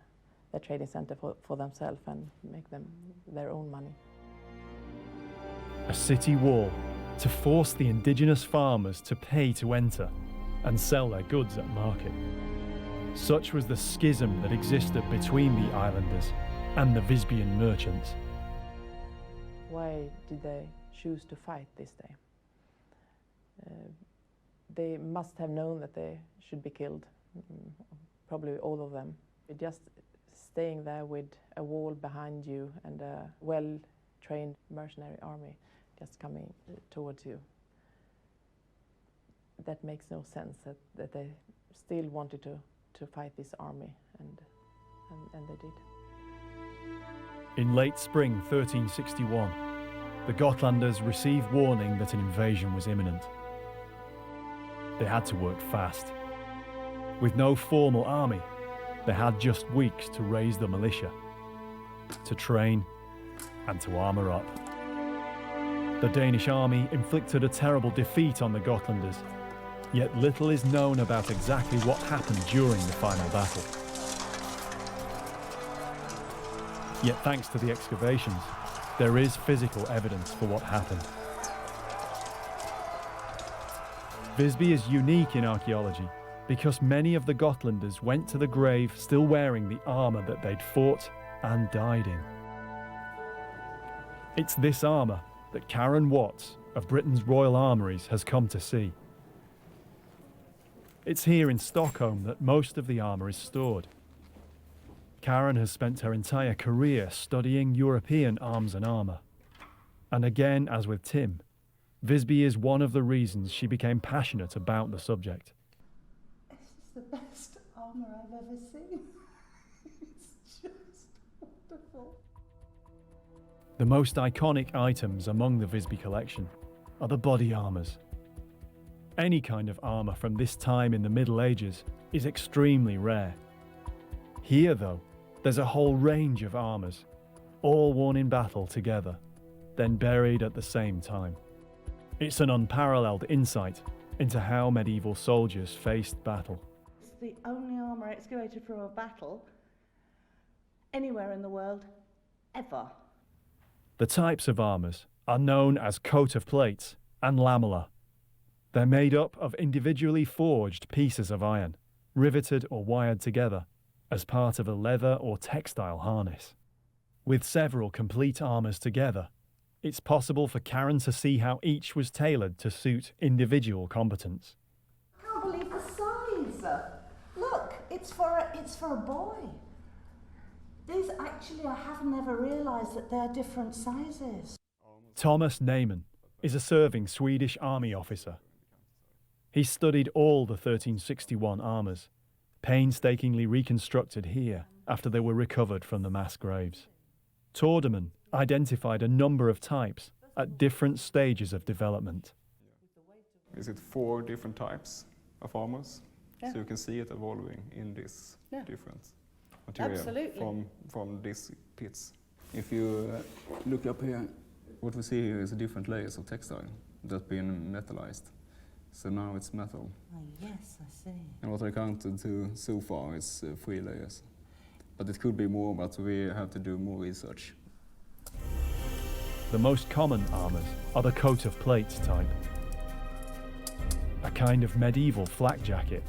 trading centre for themselves and make them their own money. A city wall to force the indigenous farmers to pay to enter and sell their goods at market. Such was the schism that existed between the islanders and the Visbian merchants. Why did they choose to fight this day? They must have known that they should be killed, probably all of them. Just staying there with a wall behind you and a well-trained mercenary army just coming towards you. that makes no sense, that they still wanted to fight this army, and they did. In late spring 1361, the Gotlanders received warning that an invasion was imminent. They had to work fast. With no formal army, they had just weeks to raise the militia, to train and to armour up. The Danish army inflicted a terrible defeat on the Gotlanders, yet little is known about exactly what happened during the final battle. Yet thanks to the excavations, there is physical evidence for what happened. Visby is unique in archaeology because many of the Gotlanders went to the grave still wearing the armour that they'd fought and died in. It's this armour that Karen Watts of Britain's Royal Armouries has come to see. It's here in Stockholm that most of the armour is stored. Karen has spent her entire career studying European arms and armour. And again, as with Tim, Visby is one of the reasons she became passionate about the subject. This is the best armour I've ever seen. It's just wonderful. The most iconic items among the Visby collection are the body armours. Any kind of armour from this time in the Middle Ages is extremely rare. Here, though, there's a whole range of armours, all worn in battle together, then buried at the same time. It's an unparalleled insight into how medieval soldiers faced battle. It's the only armour excavated from a battle anywhere in the world, ever. The types of armours are known as coat of plates and lamella. They're made up of individually forged pieces of iron, riveted or wired together as part of a leather or textile harness. With several complete armours together, it's possible for Karen to see how each was tailored to suit individual competence. I can't believe the size. Look, it's for a boy. These actually, I have never realised that they're different sizes. Thomas Neyman is a serving Swedish army officer. He studied all the 1361 armours, painstakingly reconstructed here after they were recovered from the mass graves. Tordeman identified a number of types at different stages of development. Is it 4 different types of armors? Yeah. So you can see it evolving in this different material. Absolutely. From these pits. If you look up here, what we see here is different layers of textile that's been metallized. So now it's metal. Oh, yes, I see. And what I counted to so far is 3 layers. But it could be more, but we have to do more research. The most common armours are the coat of plates type, a kind of medieval flak jacket.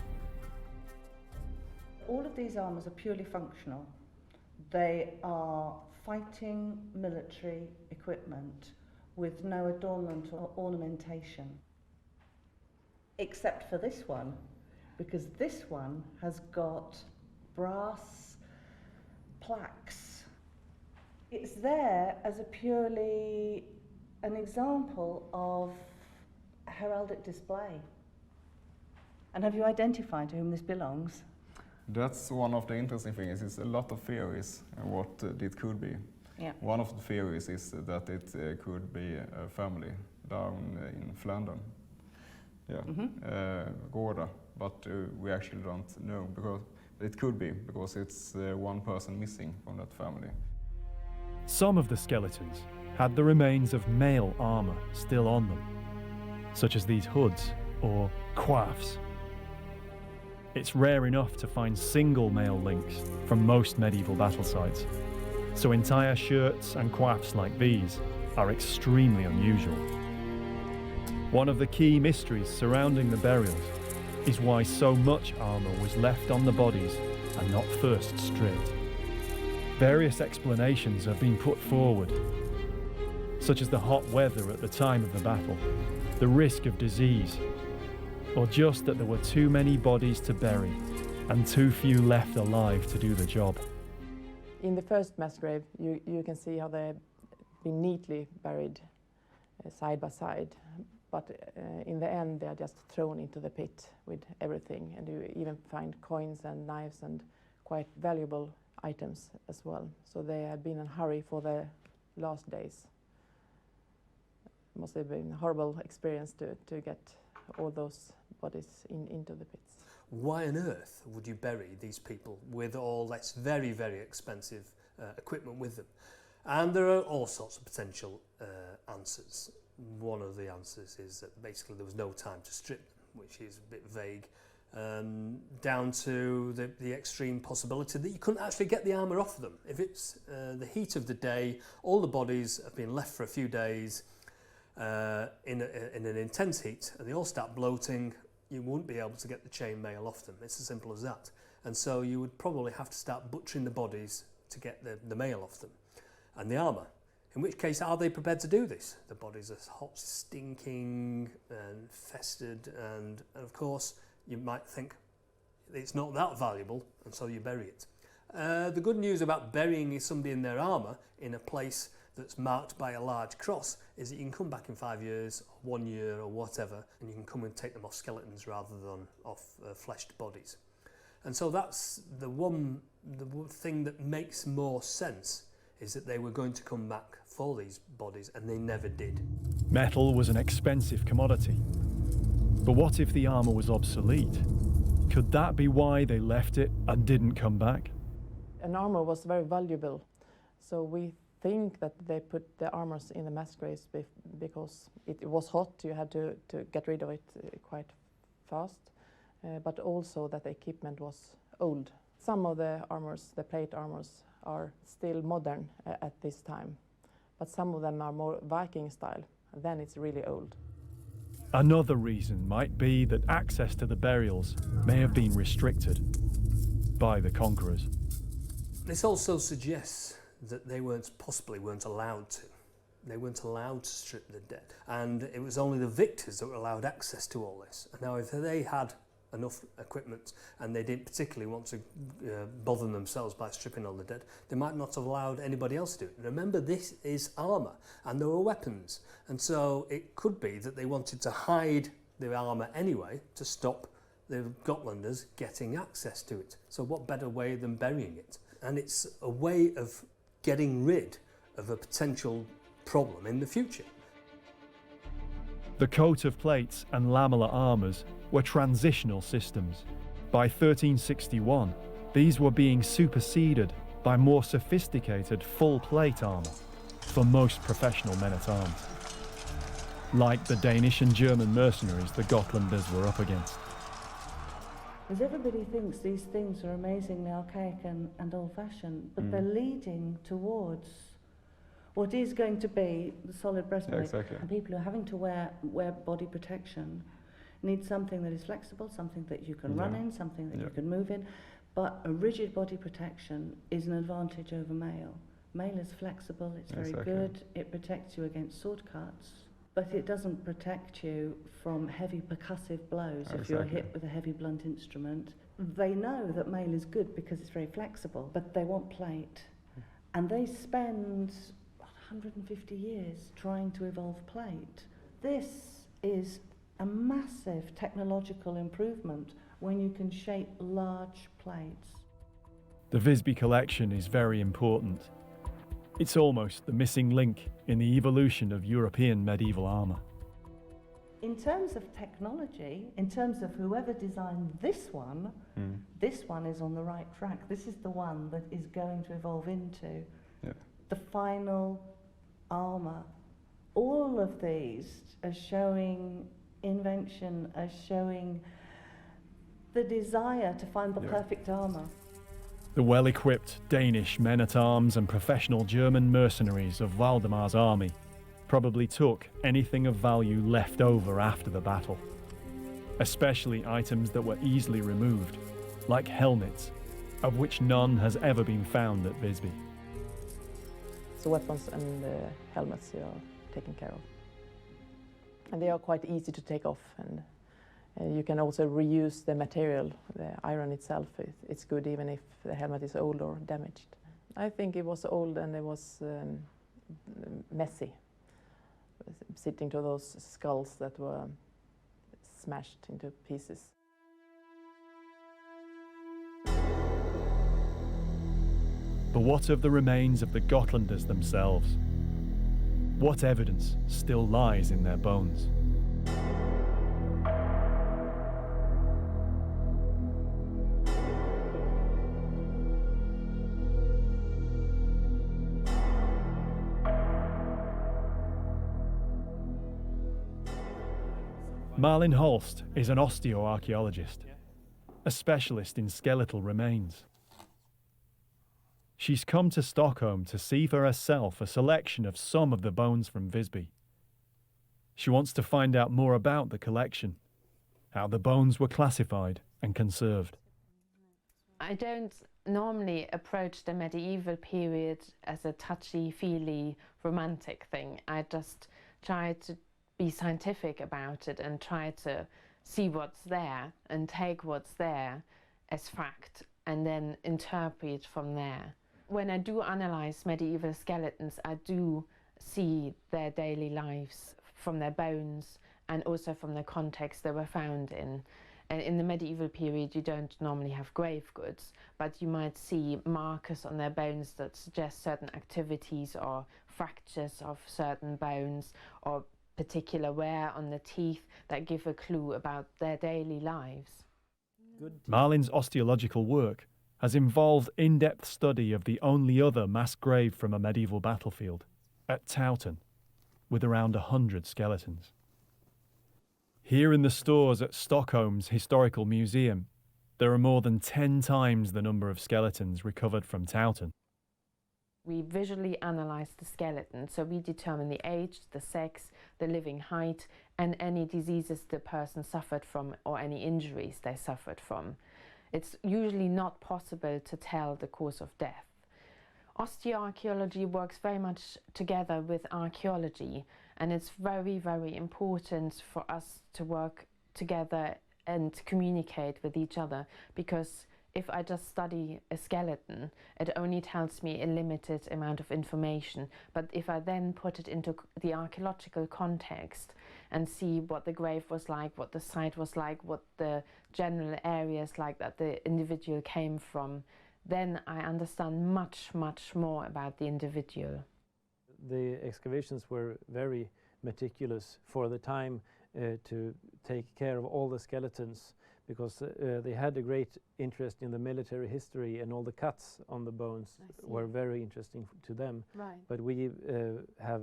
All of these armours are purely functional. They are fighting military equipment with no adornment or ornamentation. Except for this one, because this one has got brass plaques. It's there as a purely an example of heraldic display. And have you identified to whom this belongs? That's one of the interesting things. It's a lot of theories what it could be. Yeah. One of the theories is that it could be a family down in Flanders. Yeah, Gorda, but we actually don't know, because it could be, because it's one person missing from that family. Some of the skeletons had the remains of male armour still on them, such as these hoods or coifs. It's rare enough to find single male links from most medieval battle sites, so entire shirts and coifs like these are extremely unusual. One of the key mysteries surrounding the burials is why so much armour was left on the bodies and not first stripped. Various explanations have been put forward, such as the hot weather at the time of the battle, the risk of disease, or just that there were too many bodies to bury and too few left alive to do the job. In the first mass grave, you can see how they've been neatly buried side by side. but in the end they are just thrown into the pit with everything, and you even find coins and knives and quite valuable items as well. So they had been in a hurry for the last days. It must have been a horrible experience to get all those bodies into the pits. Why on earth would you bury these people with all this very, very expensive equipment with them? And there are all sorts of potential answers. One of the answers is that basically there was no time to strip them, which is a bit vague, down to the extreme possibility that you couldn't actually get the armour off them. If it's the heat of the day, all the bodies have been left for a few days in an intense heat, and they all start bloating, you wouldn't be able to get the chain mail off them. It's as simple as that. And so you would probably have to start butchering the bodies to get the mail off them and the armour. In which case, are they prepared to do this? The bodies are hot, stinking and festered, and of course you might think it's not that valuable, and so you bury it. The good news about burying somebody in their armour in a place that's marked by a large cross is that you can come back in 5 years, or 1 year, or whatever, and you can come and take them off skeletons rather than off fleshed bodies. And so that's the one thing that makes more sense, is that they were going to come back for these bodies, and they never did. Metal was an expensive commodity. But what if the armour was obsolete? Could that be why they left it and didn't come back? An armour was very valuable, so we think that they put the armours in the mass graves because it was hot, you had to get rid of it quite fast, but also that the equipment was old. Some of the armours, the plate armours, are still modern at this time, but some of them are more Viking style, and then it's really old. Another reason might be that access to the burials may have been restricted by the conquerors. This also suggests that they possibly weren't allowed to. They weren't allowed to strip the dead, and it was only the victors that were allowed access to all this. And now if they had enough equipment and they didn't particularly want to bother themselves by stripping all the dead, they might not have allowed anybody else to do it. Remember, this is armour and there were weapons, and so it could be that they wanted to hide the armour anyway to stop the Gotlanders getting access to it. So what better way than burying it? And it's a way of getting rid of a potential problem in the future. The coat of plates and lamellar armours were transitional systems. By 1361, these were being superseded by more sophisticated full plate armour for most professional men-at-arms, like the Danish and German mercenaries the Gotlanders were up against. As everybody thinks these things are amazingly archaic and old-fashioned, but they're leading towards what is going to be the solid breastplate. Yeah, exactly. And people who are having to wear body protection need something that is flexible, something that you can run in, something that you can move in. But a rigid body protection is an advantage over mail. Mail is flexible, it's very good, it protects you against sword cuts, but it doesn't protect you from heavy percussive blows if you're hit with a heavy blunt instrument. They know that mail is good because it's very flexible, but they want plate. And they spend 150 years trying to evolve plate. This is a massive technological improvement when you can shape large plates. The Visby collection is very important. It's almost the missing link in the evolution of European medieval armour. In terms of technology, in terms of whoever designed this one is on the right track. This is the one that is going to evolve into the final armour. All of these are showing invention, are showing the desire to find the perfect armour. The well-equipped Danish men-at-arms and professional German mercenaries of Valdemar's army probably took anything of value left over after the battle, especially items that were easily removed, like helmets, of which none has ever been found at Visby. So weapons and helmets are taken care of. And they are quite easy to take off, and you can also reuse the material. The iron itself, it's good even if the helmet is old or damaged. I think it was old and it was messy. sitting to those skulls that were smashed into pieces. But what of the remains of the Gotlanders themselves? What evidence still lies in their bones? Malin Holst is an osteoarchaeologist, a specialist in skeletal remains. She's come to Stockholm to see for herself a selection of some of the bones from Visby. She wants to find out more about the collection, how the bones were classified and conserved. I don't normally approach the medieval period as a touchy-feely romantic thing. I just try to be scientific about it and try to see what's there and take what's there as fact and then interpret from there. When I do analyze medieval skeletons, I do see their daily lives from their bones and also from the context they were found in. And in the medieval period, you don't normally have grave goods, but you might see markers on their bones that suggest certain activities or fractures of certain bones or particular wear on the teeth that give a clue about their daily lives. Malin's osteological work has involved in-depth study of the only other mass grave from a medieval battlefield, at Towton, with around 100 skeletons. Here in the stores at Stockholm's Historical Museum, there are more than 10 times the number of skeletons recovered from Towton. We visually analyze the skeleton, so we determine the age, the sex, the living height, and any diseases the person suffered from or any injuries they suffered from. It's usually not possible to tell the cause of death. Osteoarchaeology works very much together with archaeology, and it's very, very important for us to work together and to communicate with each other, because if I just study a skeleton, it only tells me a limited amount of information. But if I then put it into the archaeological context and see what the grave was like, what the site was like, what the general areas like that the individual came from, then I understand much, much more about the individual. The excavations were very meticulous for the time to take care of all the skeletons, because they had a great interest in the military history, and all the cuts on the bones were very interesting to them. Right. But we have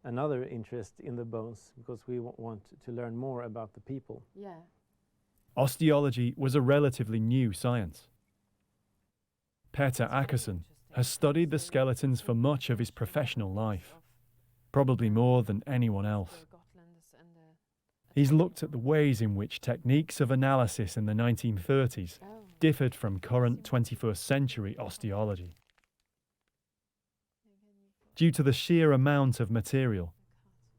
another interest in the bones because we want to learn more about the people. Yeah. Osteology was a relatively new science. Peter Ackerson has studied the skeletons for much of his professional life, probably more than anyone else. He's looked at the ways in which techniques of analysis in the 1930s differed from current 21st century osteology. Due to the sheer amount of material,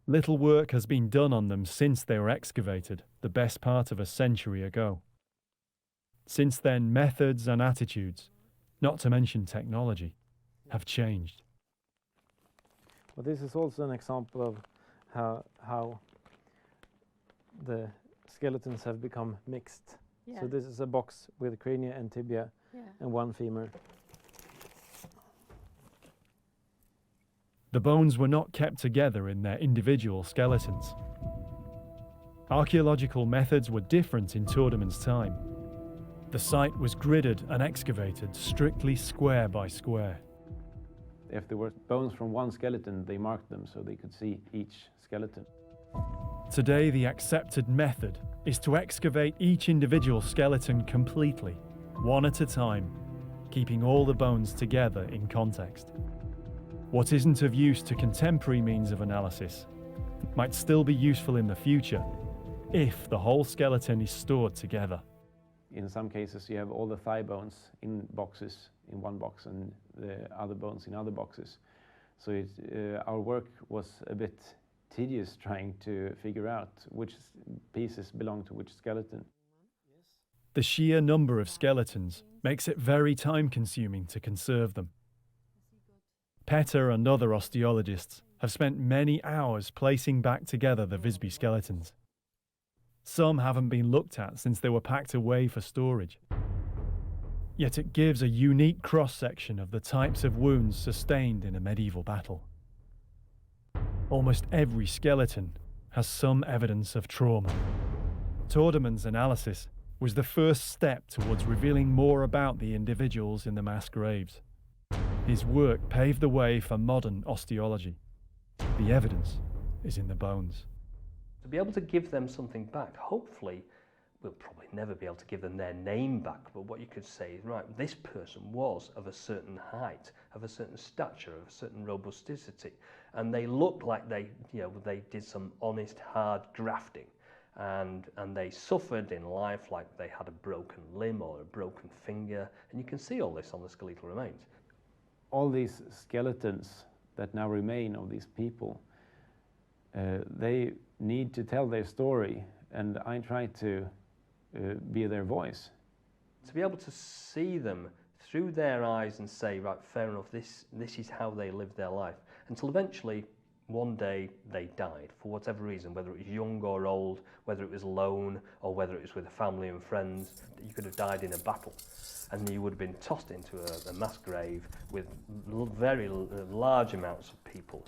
little work has been done on them since they were excavated, the best part of a century ago. Since then, methods and attitudes, not to mention technology, have changed. Well, this is also an example of how the skeletons have become mixed. Yeah. So this is a box with crania and tibia and one femur. The bones were not kept together in their individual skeletons. Archaeological methods were different in Tordemann's time. The site was gridded and excavated strictly square by square. If there were bones from one skeleton, they marked them so they could see each skeleton. Today, the accepted method is to excavate each individual skeleton completely, one at a time, keeping all the bones together in context. What isn't of use to contemporary means of analysis might still be useful in the future if the whole skeleton is stored together. In some cases, you have all the thigh bones in boxes in one box and the other bones in other boxes. So our work was a bit tedious trying to figure out which pieces belong to which skeleton. The sheer number of skeletons makes it very time-consuming to conserve them. Petter and other osteologists have spent many hours placing back together the Visby skeletons. Some haven't been looked at since they were packed away for storage. Yet it gives a unique cross-section of the types of wounds sustained in a medieval battle. Almost every skeleton has some evidence of trauma. Tordemann's analysis was the first step towards revealing more about the individuals in the mass graves. His work paved the way for modern osteology. The evidence is in the bones. To be able to give them something back, hopefully, we'll probably never be able to give them their name back, but what you could say is, right, this person was of a certain height, of a certain stature, of a certain robusticity, and they looked like they did some honest, hard grafting, and they suffered in life like they had a broken limb or a broken finger, and you can see all this on the skeletal remains. All these skeletons that now remain of these people, they need to tell their story, and I try to be their voice. To be able to see them through their eyes and say, right, fair enough, this is how they lived their life, until eventually one day they died for whatever reason, whether it was young or old, whether it was alone or whether it was with family and friends. You could have died in a battle and you would have been tossed into a mass grave with very large amounts of people,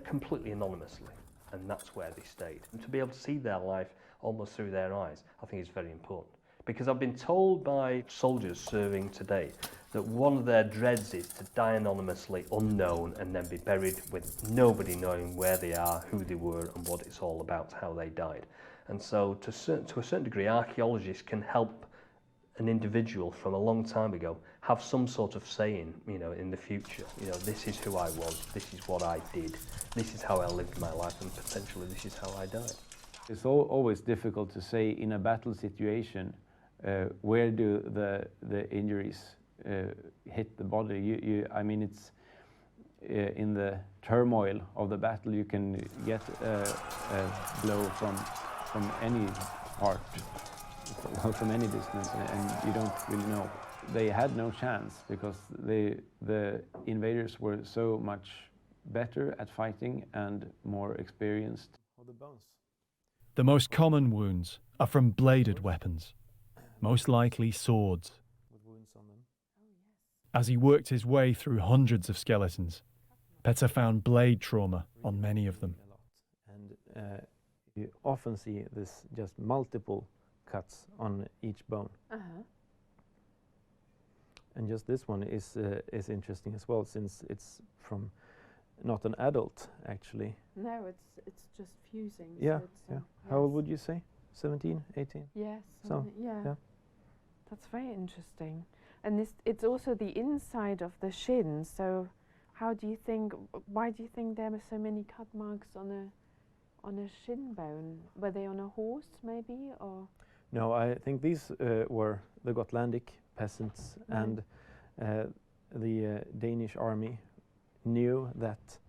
completely anonymously, and that's where they stayed. And to be able to see their life almost through their eyes, I think is very important. Because I've been told by soldiers serving today that one of their dreads is to die anonymously, unknown, and then be buried with nobody knowing where they are, who they were, and what it's all about, how they died. And so to a certain degree, archaeologists can help an individual from a long time ago have some sort of saying, in the future, this is who I was, this is what I did, this is how I lived my life, and potentially this is how I died. It's always difficult to say in a battle situation where do the injuries hit the body. I mean, it's in the turmoil of the battle you can get a blow from any part, from any distance, and you don't really know. They had no chance because the invaders were so much better at fighting and more experienced. The most common wounds are from bladed weapons, most likely swords. As he worked his way through hundreds of skeletons, Petter found blade trauma on many of them. And you often see this just multiple cuts on each bone. And just this one is interesting as well, since it's from not an adult actually. No, it's just fusing. Yeah, so it's, yeah. yes. How old would you say? 17, 18? Yes. So, yeah. That's very interesting. And it's also the inside of the shin. So, why do you think there were so many cut marks on a shin bone? Were they on a horse, maybe, or? No, I think these were the Gotlandic peasants, and the Danish army knew that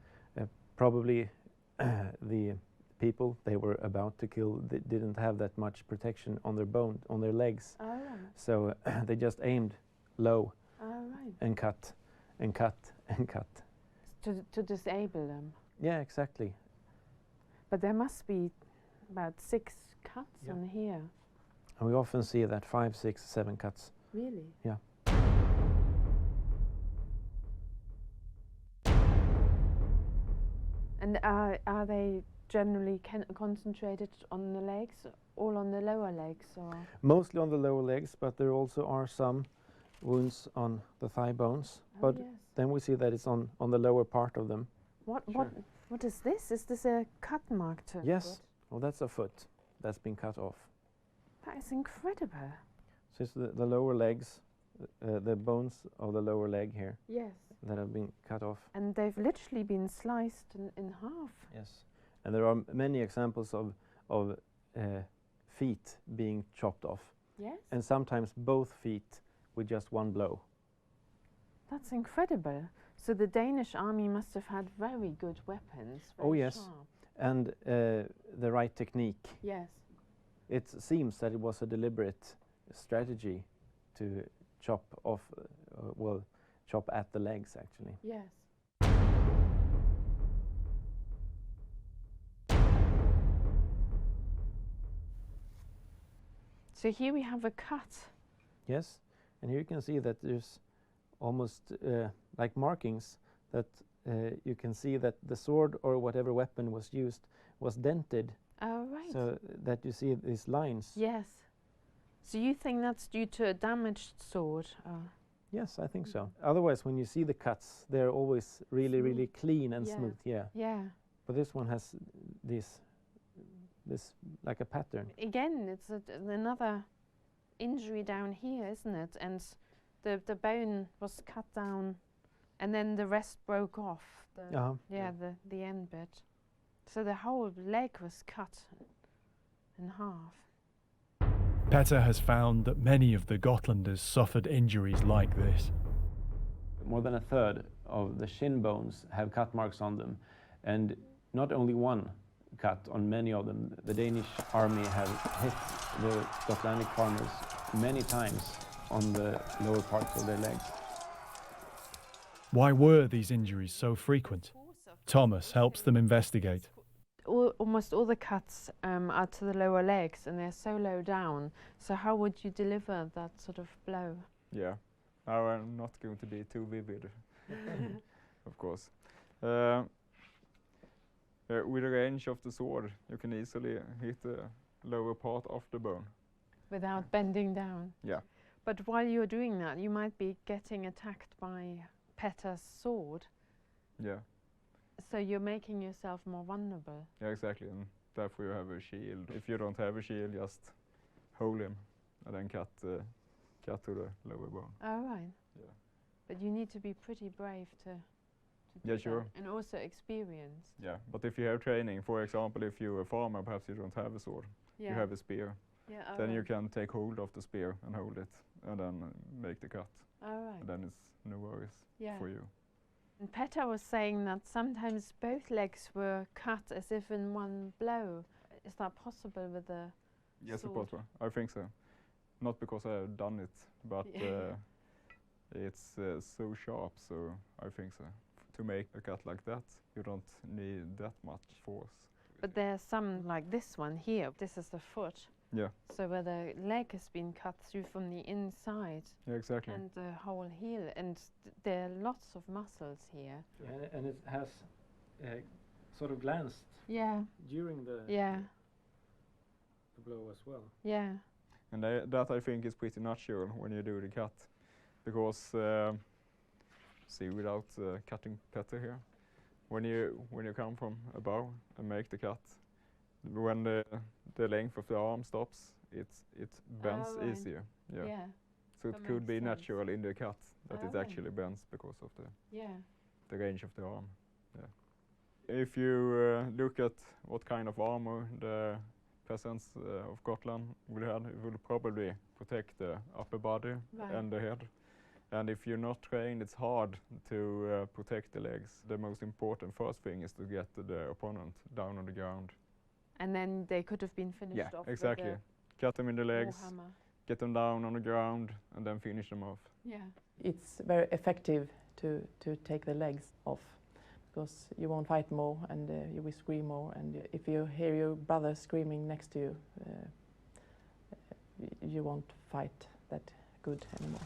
probably the people they were about to kill didn't have that much protection on their legs. Oh. So they just aimed low and cut and cut and cut. To disable them? Yeah, exactly. But there must be about 6 cuts on here. And we often see that 5, 6, 7 cuts. Really? Yeah. And are they generally concentrated on the legs, all on the lower legs, or? Mostly on the lower legs, but there also are some wounds on the thigh bones. But then we see that it's on the lower part of them. What is this? Is this a cut mark to? Yes. Well, that's a foot that's been cut off. That is incredible. So it's the lower legs, the bones of the lower leg here. Yes. That have been cut off. And they've literally been sliced in half. Yes. And there are many examples of feet being chopped off. Yes. And sometimes both feet with just one blow. That's incredible. So the Danish army must have had very good weapons. Oh yes. Sharp. And the right technique. Yes. It seems that it was a deliberate strategy to chop off, chop at the legs actually. Yes. So here we have a cut. Yes, and here you can see that there's almost like markings that you can see that the sword or whatever weapon was used was dented. Oh, right. So that you see these lines. Yes. So you think that's due to a damaged sword? Yes, I think so. Otherwise, when you see the cuts, they're always really, really clean and smooth. Yeah. Yeah. But this one has this like a pattern. Again, it's another injury down here, isn't it? And the bone was cut down, and then the rest broke off. The end bit. So the whole leg was cut in half. Petter has found that many of the Gotlanders suffered injuries like this. More than a third of the shin bones have cut marks on them, and not only one cut on many of them. The Danish army have hit the Gotlandic farmers many times on the lower parts of their legs. Why were these injuries so frequent? Thomas helps them investigate. Almost all the cuts are to the lower legs, and they're so low down. So how would you deliver that sort of blow? Yeah, now I'm not going to be too vivid, of course. With the range of the sword, you can easily hit the lower part of the bone. Without bending down? Yeah. But while you're doing that, you might be getting attacked by Petter's sword. Yeah. So you're making yourself more vulnerable. Yeah, exactly, and therefore you have a shield. If you don't have a shield, just hold him and then cut to the lower bone. Oh, right. Yeah. But you need to be pretty brave to do Yeah, that. sure. And also experienced. Yeah, but if you have training, for example, if you're a farmer, perhaps you don't have a sword, you have a spear. Yeah, then you can take hold of the spear and hold it, and then make the cut. All right. And then it's no worries for you. And Petter was saying that sometimes both legs were cut as if in one blow. Is that possible with the Yes, it's sword? possible. I think so. Not because I have done it, but it's so sharp, so I think so. To make a cut like that, you don't need that much force. But there's some like this one here. This is the foot. Yeah. So where the leg has been cut through from the inside. Yeah, exactly. And the whole heel. And there are lots of muscles here. Yeah, and it has sort of glanced during the blow as well. Yeah. And that I think is pretty natural when you do the cut, because see, without cutting Petter here, when you come from above and make the cut, when the length of the arm stops, it bends easier. Yeah. So it could be natural in the cut that it actually bends because of the range of the arm. Yeah. If you look at what kind of armor the peasants of Gotland will have, it will probably protect the upper body and the head. And if you're not trained, it's hard to protect the legs. The most important first thing is to get the opponent down on the ground. And then they could have been finished off. Exactly. With Cut them in the legs, hammer. get them down on the ground, and then finish them off. Yeah. It's very effective to take the legs off, because you won't fight more and you will scream more. And if you hear your brother screaming next to you, you won't fight that good anymore.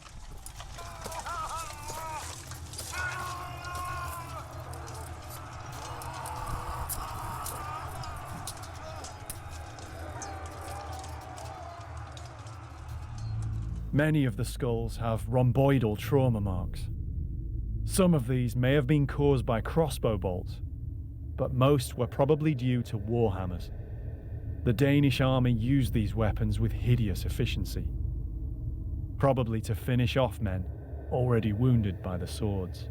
Many of the skulls have rhomboidal trauma marks. Some of these may have been caused by crossbow bolts, but most were probably due to war hammers. The Danish army used these weapons with hideous efficiency, probably to finish off men already wounded by the swords.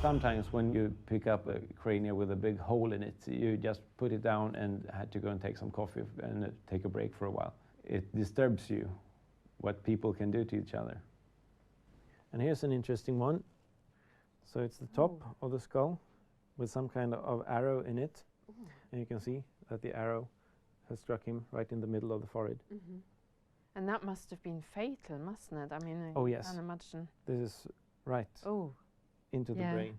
Sometimes when you pick up a cranium with a big hole in it, you just put it down and had to go and take some coffee and take a break for a while. It disturbs you, what people can do to each other. And here's an interesting one. So it's the top of the skull with some kind of arrow in it. And you can see that the arrow has struck him right in the middle of the forehead. Mm-hmm. And that must have been fatal, mustn't it? I mean, Oh, I yes. can't imagine. This is right into the brain.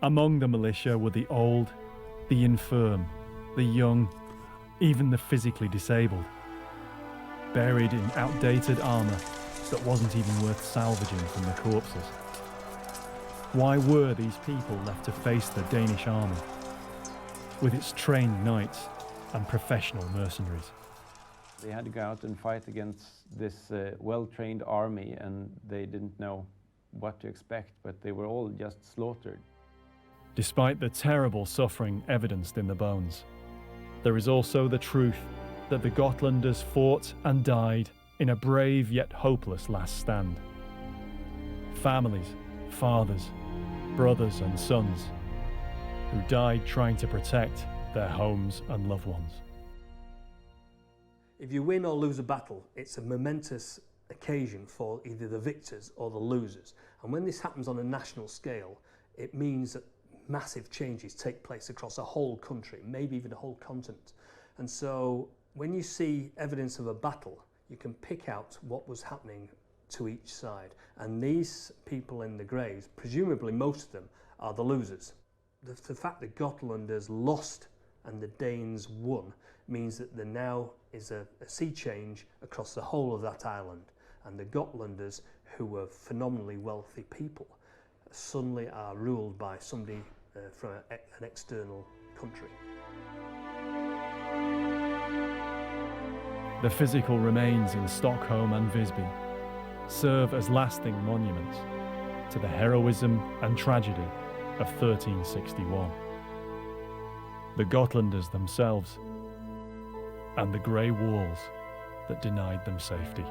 Among the militia were the old, the infirm, the young, even the physically disabled, buried in outdated armour that wasn't even worth salvaging from the corpses. Why were these people left to face the Danish army, with its trained knights and professional mercenaries? They had to go out and fight against this well-trained army, and they didn't know what to expect, but they were all just slaughtered. Despite the terrible suffering evidenced in the bones, there is also the truth that the Gotlanders fought and died in a brave yet hopeless last stand. Families, fathers, brothers and sons, who died trying to protect their homes and loved ones. If you win or lose a battle, it's a momentous occasion for either the victors or the losers. And when this happens on a national scale, it means that massive changes take place across a whole country, maybe even a whole continent. And so when you see evidence of a battle, you can pick out what was happening to each side. And these people in the graves, presumably most of them, are the losers. The fact that Gotlanders lost and the Danes won means that there now is a sea change across the whole of that island, and the Gotlanders, who were phenomenally wealthy people, suddenly are ruled by somebody from an external country. The physical remains in Stockholm and Visby serve as lasting monuments to the heroism and tragedy of 1361. The Gotlanders themselves, and the grey walls that denied them safety.